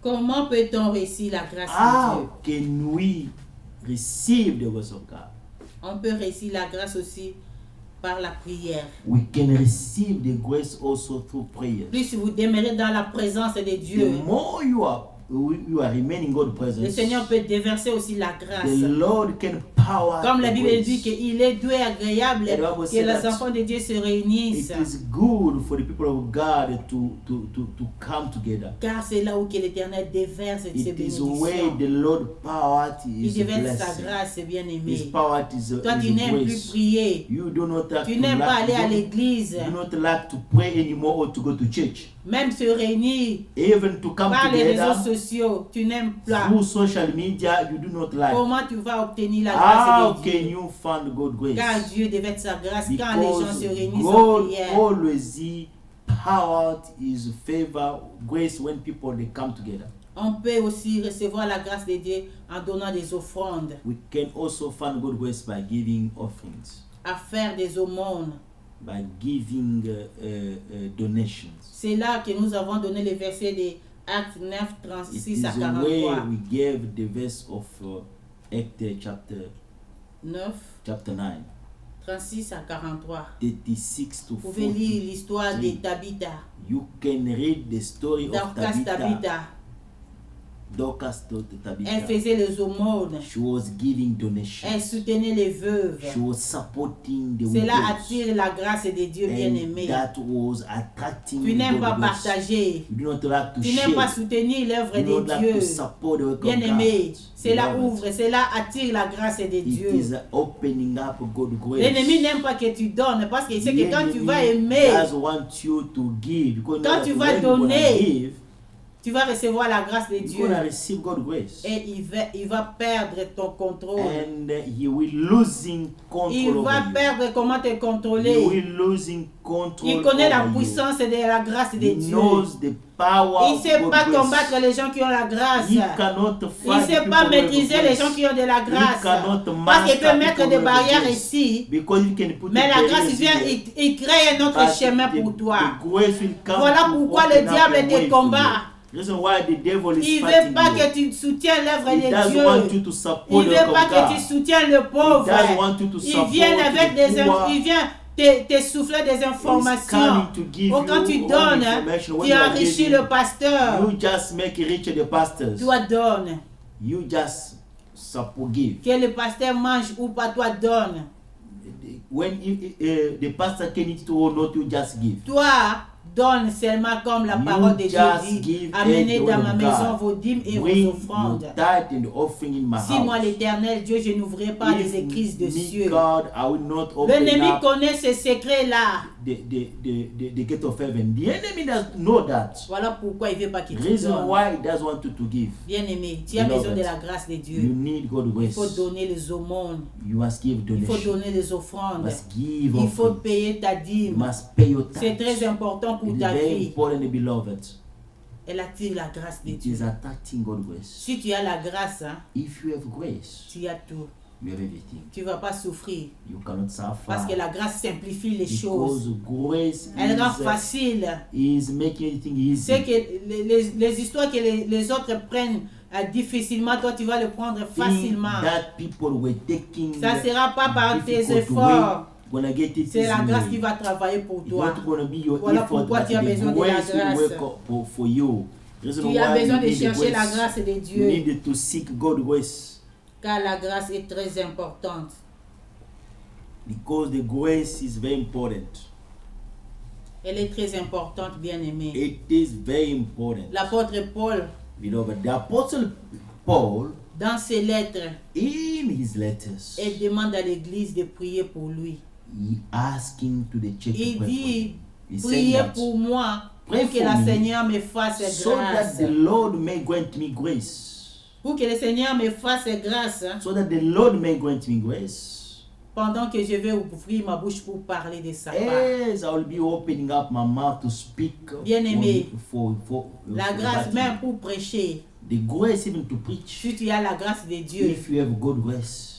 Comment peut-on réussir la grâce de How Dieu? can we receive the grace of God? On peut réussir la grâce aussi par la prière. We can receive the grace also through prayer. Plus vous demeurez dans la présence de The Dieu, more you are remaining in God's le presence, Seigneur peut déverser aussi la grâce. the Lord can power. Comme la of Bible grace. dit qu'il est doux et agréable And the Bible que said les that enfants de Dieu se It réunissent. is good for the people of God to come together. Car c'est là où que l'Éternel déverse ses It is where bénédictions. the Lord poured Il His déverse sa blessing. grâce, His bien-aimé. power is Toi, tu His n'aimes plus grace. prier. You do not have Tu to n'aimes pas aller à like, l'église. you do not like to pray anymore or to go to church. Même se réunir Even to come par les réseaux together sociaux, tu n'aimes pas. through social media, you do not like. Comment tu vas obtenir la How grâce de can Dieu? you find God Car grace? Dieu déverse sa grâce quand les gens Because se réunissent en God prière. always poured His favor, grace when people they come together. On peut aussi recevoir la grâce de Dieu en donnant des offrandes, We can also find God grace by giving offerings, à faire des aumônes. by giving donations. C'est là que nous avons donné le verset de Actes 9, It 36 is à the way 43. we gave the verse of Acts chapter 9, 9, 36 à 43. 36 to Vous pouvez lire 40. l'histoire de Tabitha, You can read the story of Dorcas Tabitha. Tabitha. Dorcas to Elle Tabitha. faisait les aumônes. She was giving Elle donations. soutenait les veuves. She was supporting the Cela widows. attire la grâce de Dieu And bien-aimé. that was attracting Tu n'aimes pas God grace. partager. You do not like to Tu n'aimes pas share. soutenir l'œuvre You do de not like Dieu. to support the work of Bien-aimé, God. cela Beloved, ouvre, cela attire la grâce de It Dieu. is opening up God grace. L'ennemi n'aime pas que tu donnes parce qu'il sait The que quand tu vas enemy aimer, does want you to give, because Quand know tu that vas when you're gonna donner, give, tu vas recevoir la grâce de you're Dieu. gonna receive God grace. Et il va perdre ton contrôle. And he will losing control Il over va you. perdre comment te He contrôler. will losing control Il connaît la over you. puissance de la grâce de He Dieu. knows the power Il ne of sait God pas grace. combattre les gens qui ont la grâce. He cannot Il fight ne sait people pas who have maîtriser les grace. gens qui ont de la grâce. cannot Parce qu'il master peut mettre people des who have barrières grace. ici. Because you can put Mais the la grâce barriers vient, there. il crée un autre But chemin the- pour toi. the grace will come Voilà to pourquoi open le up diable a te way for combat. you. Reason why the devil is Il ne fighting veut pas you. que tu soutiennes l'œuvre He de doesn't want you Dieu. to support Il ne the veut work pas of que tu God. soutiennes le He pauvre. doesn't want you to Il support vient avec the poor. il vient te souffler des He's informations. coming to give Oh, quand tu you all donnes, information. When tu you are enrichis giving, le pasteur. you just make rich the pastors. Toi donne. You just give. Que le pasteur mange ou pas, toi donne. When the pastor can eat or not, you just give. Toi donne seulement comme la You parole de Dieu just dit. give Amenez the dans word ma of maison God. vos dîmes et Bring vos offrandes. your tithe and offering in my Si moi house. l'Éternel Dieu, je n'ouvrirai pas les If écrits de me, cieux. God, I will not open L'ennemi up connaît ces secrets-là. the gate of heaven. The enemy does know that. Voilà pourquoi il ne veut pas qu'il te Reason donne. why he doesn't want you to give. Bien-aimé, tu as Beloved, besoin de la grâce de You Dieu. need God Il grace. faut donner les aumônes. You must give Il faut donation. donner les You offrandes. must give Il faut offering. payer ta You dîme. must pay your C'est tithe. très important pour It is ta very vie. important, beloved. Elle attire la grâce de It Dieu. is attracting God grace. Si tu as la grâce, hein, If you have grace, tu as tout. you have everything. Tu ne vas pas souffrir. You cannot suffer. Parce que la grâce simplifie les choses. Because grace Elle rend facile. is making everything easy. C'est que les histoires que les autres prennent difficilement, toi tu vas le prendre Things facilement. that people were taking Ça ne sera pas par tes difficult efforts. way, gonna get it C'est la easy grâce way. qui va travailler pour It's toi. not gonna be your Voilà effort, pourquoi but tu as the besoin de la grace will grâce. work for you. Reason Tu as why besoin you de need the chercher la grace. grâce de You Dieu. need to seek God grace. Car la grâce est très importante. Because the grace is very important. Elle est très importante, bien-aimée. It is very important. L'apôtre Paul, Beloved, the apostle Paul, dans ses lettres, in his letters, il demande à l'église de prier pour lui. he asking to the church Il to pray dit, for him. He said priez that pour moi, Pray pour que for le me, Seigneur me fasse so that grâce. the Lord may grant me grace. Pour que le Seigneur me fasse grâce, hein, So that the Lord may grant me grace. pendant que je vais ouvrir ma bouche pour parler de sa part. As I will be opening up my mouth to speak Bien-aimé, for La grâce, that. même pour prêcher, The grace even to preach. si tu as la grâce de Dieu, If you have good grace,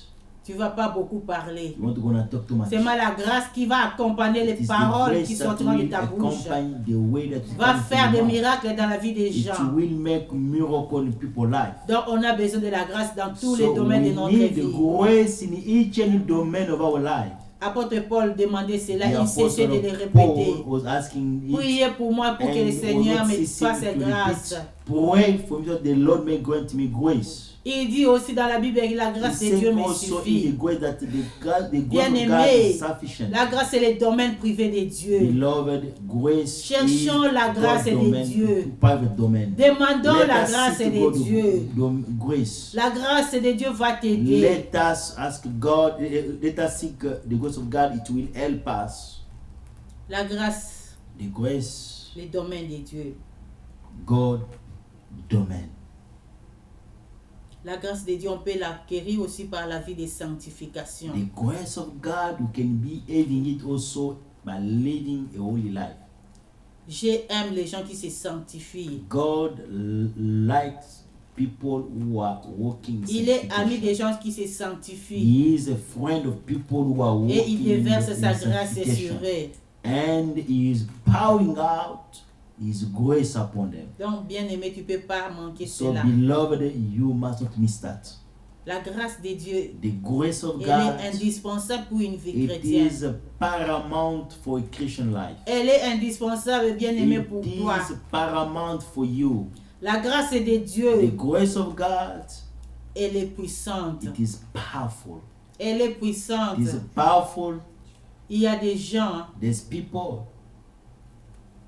tu ne vas pas beaucoup parler. you want to go and talk too much. C'est la grâce qui va accompagner It les is the paroles grace qui that sortiront de will ta bouche. accompany the way that it Va comes faire from des your mouth. miracles dans la vie des It gens. will make miracle in people's life. Donc on a besoin de la grâce dans tous les So domaines we de notre need the vie. grace in each and every domain of our life. Apôtre Paul demandait cela, The il cessait de apostle le Paul répéter. was asking each Priez pour moi pour que and le was Seigneur not me ceasing fasse to grâce. repeat, pray for me that the Lord may grant me grace. Il dit aussi dans la Bible que la grâce de Dieu me suffit. Bien-aimé, la grâce est le domaine privé de Dieu. Cherchons la grâce de Dieu. Demandons la grâce de Dieu. La grâce de Dieu va t'aider. Let us ask God, let us seek the grace of God, it will help us. La grâce, The grace, le domaine de Dieu. God domain. La grâce de Dieu, on peut l'acquérir aussi par la vie de sanctification. The grace of God, you can be having it also by living a holy life. J'aime les gens qui se sanctifient. God likes people who are walking in Il est ami sanctification. des gens qui se sanctifient. He is a friend of people who are walking Et il déverse in sa grâce sanctification. sur eux. And he is pouring out his grace upon them. Donc, bien-aimé, tu ne peux pas manquer So, cela. beloved, you must not miss that. La grâce de Dieu, The grace of elle God, est indispensable pour une vie it chrétienne. is paramount for a Christian life. Elle est indispensable, bien-aimé, pour It toi. is paramount for you. La grâce de The Dieu, grace of God, elle est puissante. it is powerful. Elle est puissante. It is powerful. Il y a des gens There's people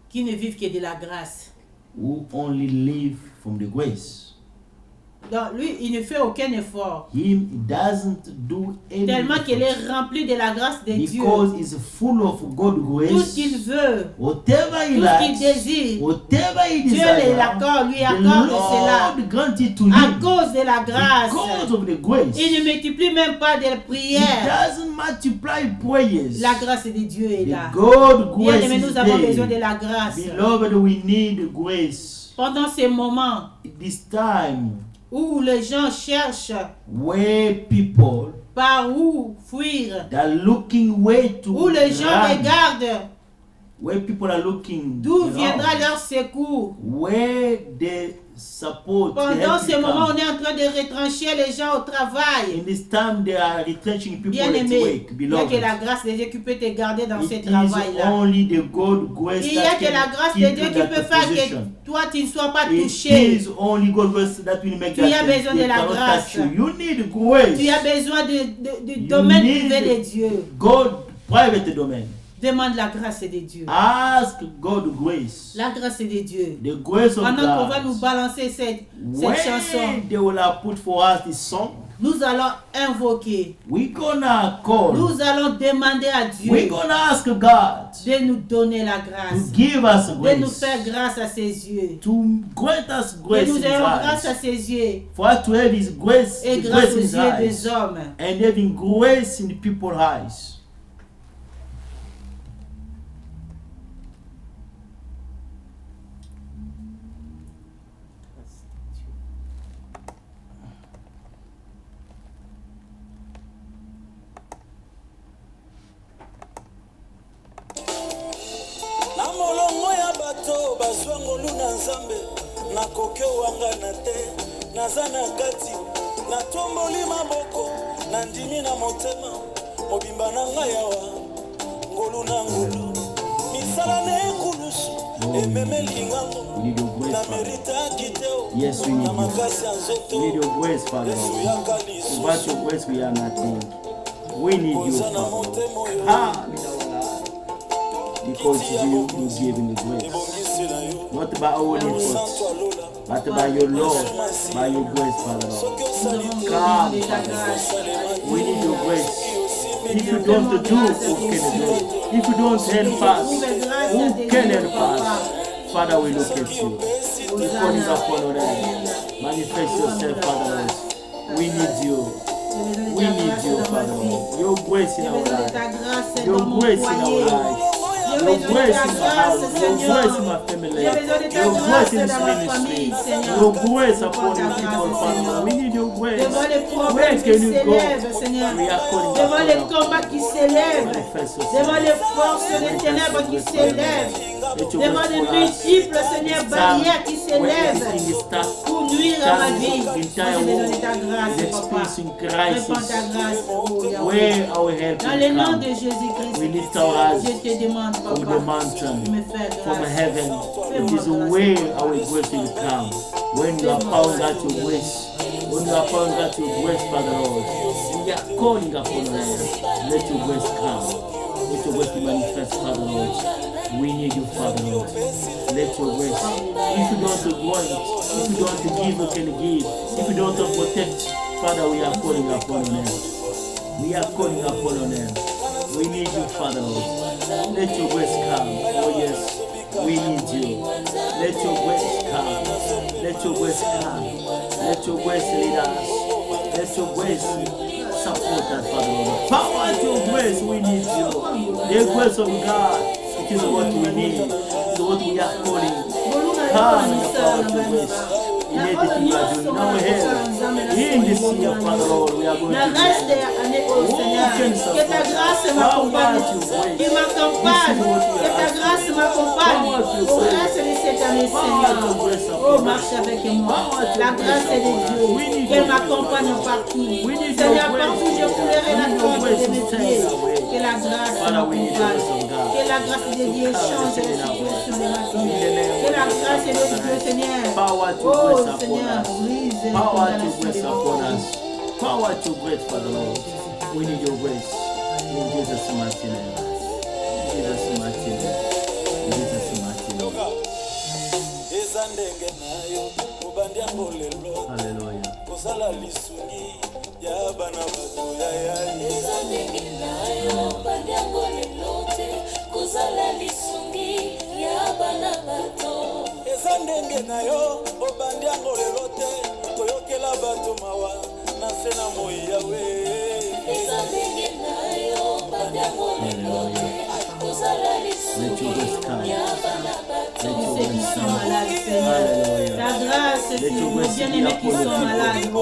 qui ne vivent que de la grâce. who only live from the grace. Donc, lui, il ne fait aucun effort. He doesn't do any Tellement qu'il effort est rempli de la grâce de Dieu. because he's full of God's Tout ce qu'il grace. veut, Whatever he tout ce qu'il likes, désire, whatever he Dieu desires, l'accorde, lui the accorde cela. Lord grant it to À him cause de la grâce. because of the grace. Il ne multiplie même pas de He prières. doesn't multiply prayers. La grâce de Dieu est The là. God Bien grace aimé, is nous avons besoin de there. la grâce. Beloved, we need grace. Pendant ces moments This time où les gens cherchent where people par où fuir, are looking way to où les gens run, regardent where people are looking d'où around, viendra leur secours. where the support, the Pendant help ces will moments, on come. est en train de retrancher les gens au In travail. this time they are retrenching people Bien at aimé, work. il n'y a que Beloved, la grâce de Dieu qui peut te garder dans ce it is travail-là. only the God grace Il n'y a that que la can grâce de keep Dieu you qui that peut faire position. que toi tu ne sois pas It touché. is only God grace that will make Tu that as besoin de they la cannot grâce. touch you. You need grace. Tu as besoin du You domaine need privé de Dieu. God private domain. Demande la grâce de Dieu. Ask God grace. La grâce de Dieu. The grace of Pendant qu'on va nous God. balancer cette When chanson, they will have put for us this song, nous allons invoquer. we're gonna call. Nous allons demander à We're Dieu gonna ask God de nous donner la to grâce. give us De nous grace. faire grâce à ses yeux. To grant us Que grace nous in His ayons grâce à eyes. ses yeux. For us to have His grace, Et the grâce grace aux in His yeux eyes. des hommes. And having grace in people's eyes. na molongo ya bato bazwa ngolu na nzambe nakoki owangana te naza na kati natomboli maboko nandimi na motema mobimba na ngai awa ngolu na ngolu misala na ekulusu ememeli ngango We need your grace, na Father. meritaki te Yes, we need na you. makasi ya nzoto We need your grace, Father. yesu yaka Without lisusu your grace, we are nothing. We need you, koza na Father. motema oyo Ah, in our life. Because kiti ya you bokonzi give in the grace. ebongisi na yo Not by our own efforts, mosantu alola but by your love, by your grace, Father. Lord. soki Nous osali avons te besoin de ta grâce. We need your grace. osimbi If you don't do, who can do it? If you don't help us, who can help us? Father, we look at you. The phone is upon us. Manifest yourself, Father. Lord. We need you. We need you, Father. Lord. Your grace in J'ai our besoin de life. ta grâce Your dans mon grace in our foyer. life. J'ai Your besoin de grace ta in my grâce, house. Your Seigneur. grace in my family. J'ai besoin de ta Your grâce grace in this dans ma ministry. famille, Seigneur. Your grace upon Ta the grâce, people, Father. Seigneur. We need your grace. Devant les Where problèmes qui can you go? s'élèvent, Seigneur. We are calling Devant les upon you. combats qui s'élèvent. Manifest Devant yourself. les forces des ténèbres qui s'élèvent. Let your Devant grace les fall us. multiples, Seigneur, barrières qui Where s'élèvent everything is stuck. pour nuire à ma vie. Moi, Entire j'ai besoin world de ta is grâce, Papa. experiencing Répands crisis. ta grâce, oh Yahweh. Where our help Dans le will nom come de Jésus-Christ, We lift our eyes je te demande, from the Papa, mountain, de me faire from grâce. heaven. It is where our grace will come. When you are pouring out your grace, Calling upon that your grace, Father Lord. We are calling upon them. Let your grace come. Let your grace be manifest, Father Lord. We need you, Father Lord. Let your grace. If you don't want, if you don't give, you can give. If you don't protect, Father, we are calling upon them. We are calling upon them. We need you, Father Lord. Let your grace come. Oh yes, we need you. Let your grace come. Let your grace come. Let your grace lead us. Let your grace support us, Father Lord. Power to your grace, we need you. The grace of God, it is what we need. It is what we are calling. Come in the power of your grace. In everything we are doing. Now we have. In this year, Father Lord, we are going to do. Que ta grâce m'accompagne. Et m'accompagne. Que ta grâce m'accompagne. Au reste de cette année, Seigneur. Oh, marche avec moi. La grâce est de Dieu. Qu'elle m'accompagne partout. Seigneur, partout je coulerai la corde de mes pieds. Que la grâce m'accompagne. Que la grâce de Dieu change les situations de ma vie. Que la grâce de Dieu, Seigneur. Oh, Seigneur, brise les condamnations de mon cœur. Power to grace, Father Lord. We need your grace. In Jesus' mighty name. In Jesus' mighty name. In Jesus' mighty name. Hallelujah. Ndenge na yo obandi yango lelo te koyokela bato mawa na se na moi yawe eza ndenge na yo obandi yango lelo te kozala lisuki ya bana bato Ceux qui sont malades, Seigneur. Ta grâce sur nos bien-aimés qui sont malades. Oh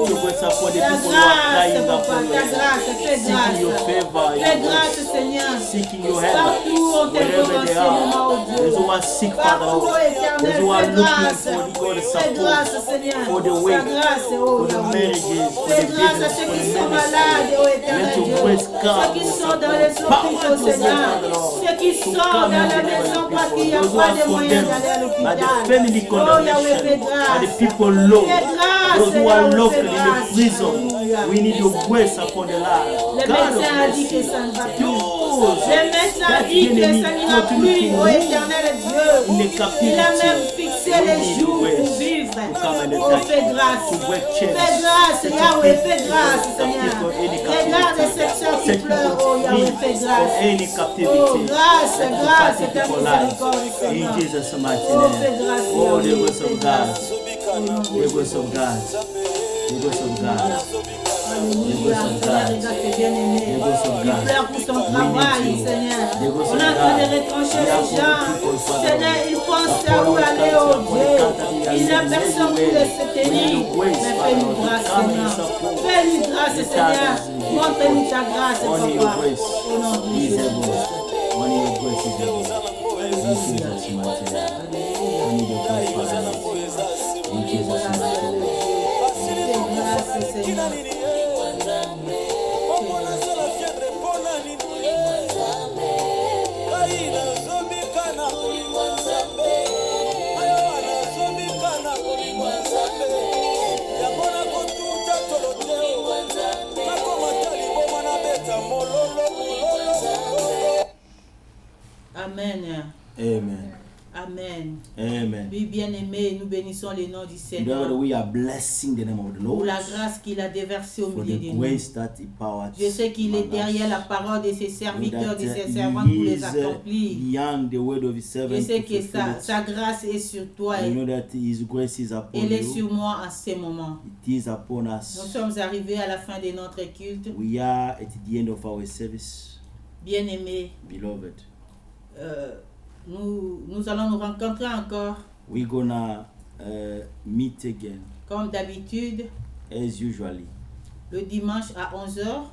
Dieu. Ta grâce, Papa, ta grâce, fais grâce. Fais grâce, Seigneur. Partout on t'invoque en ce moment, oh Dieu. Partout, oh Éternel, fais grâce. Fais grâce, Seigneur. Ta grâce, oh Yahweh. Fais grâce à ceux qui sont malades, oh Éternel Dieu. Ceux qui sont dans les hôpitaux, Seigneur. Ceux qui sont dans la maison parce qu'il n'y a pas de moyens d'aller à l'hôpital. Oh Yahweh, fais grâce. Fais grâce, those who are Seigneur, locked fais in the grâce. prison, we need your grace upon the life. Le médecin a dit que ça ne va plus. Those Le médecin a dit que ça n'ira plus, oh éternel Dieu. Il a même fixé les jours pour vivre. Oh, fais grâce. Fais grâce, Yahweh, fais grâce, Seigneur. Regarde cette soeur qui pleure, oh Yahweh, fais grâce. Oh, grâce, grâce, ta miséricorde, Seigneur. In Jesus' mighty Oh, fais name. grâce, Oh, the Yahweh, grace fais of grâce. God. The grace of God. The grace of God. Alléluia, Seigneur, regarde tes bien-aimés. Il pleure pour son travail, Seigneur. On est en train de retrancher les gens. Seigneur, il pense à où aller, oh Dieu. Il n'a personne pour les tenir. Mais fais-lui grâce, Seigneur. Fais-lui grâce, Seigneur. Montre-nous ta grâce, Papa. Au nom de Jésus. Only your grace is able. In Jesus' mighty name. Only your grace, Father. In Jesus' mighty name. Fais grâce, Seigneur. Amen. Amen. Amen. Amen. Oui, bien-aimés, nous bénissons le nom du Seigneur Beloved, we are blessing the name of the pour Lord la grâce qu'il a déversée au for milieu the de nous. grace that He powered. Je sais qu'il est derrière la parole de ses serviteurs, de ses servantes pour les accomplir. Beyond the word of His Je servant. sais que sa grâce est sur toi You et know that His grace is upon elle est you. sur moi en ce moment. It is upon Nous us. sommes arrivés à la fin de notre culte. We are at the end of our service, Bien-aimés, beloved. nous allons nous rencontrer encore We're gonna meet again comme d'habitude as usually. le dimanche à 11h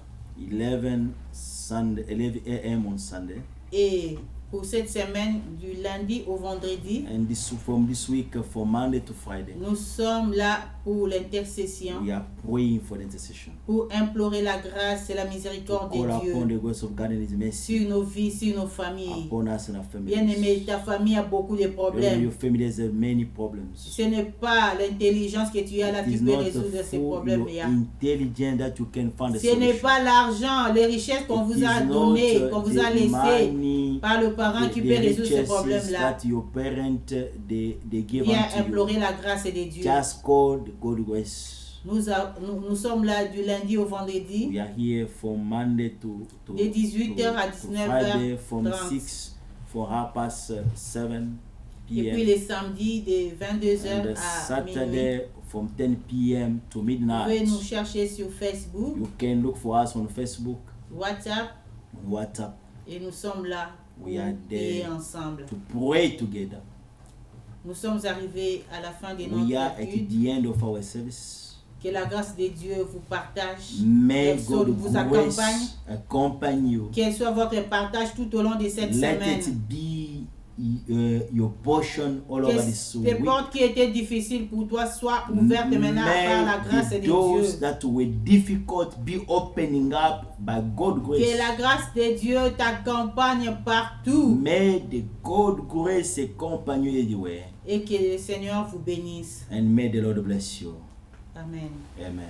11 a.m. on Sunday et pour cette semaine du lundi au vendredi. And from this week, from Monday to Friday, Nous sommes là pour l'intercession, we are praying for the intercession. pour implorer la grâce et la miséricorde Call de upon Dieu the grace of God and His mercy sur nos vies, sur nos familles. upon us and our families. Bien-aimé, ta famille a beaucoup de Your problèmes. family has many problems. Ce n'est pas l'intelligence que tu as là It qui is peut not résoudre ces through problèmes. your intelligence that you can find a Ce n'est solution. pas l'argent, les richesses qu'on It vous a is not, données, qu'on vous a the laissées money, par le parent qui peut résoudre ces riches problèmes-là. that your parent they give Viens unto you. implorer la grâce de Dieu. Just call the God grace. Nous sommes là du lundi au vendredi, We are here from Monday to de 18h à to Friday, from 19h30. 6 for 7 Et puis p.m. les samedis de 22h and à minuit. Saturday from 10 p.m. to Vous pouvez midnight. nous chercher sur Facebook, You can look for us on Facebook, WhatsApp, WhatsApp, et nous sommes là pour We are prier there ensemble. to pray together. Nous sommes arrivés à la fin de We are notre at étude. the end of our service. Que la grâce de Dieu vous partage, May qu'elle God vous accompagne, grace accompany you. qu'elle soit votre partage tout au long de cette Let semaine. it be your portion all over this Que les week. portes qui étaient difficiles pour toi soient ouvertes maintenant par la grâce May de the doors Dieu. that were difficult be opening up by God's Que grace. la grâce de Dieu t'accompagne partout May the God grace accompany you everywhere. et que le Seigneur vous bénisse. And may the Lord bless you. Amen. Amen.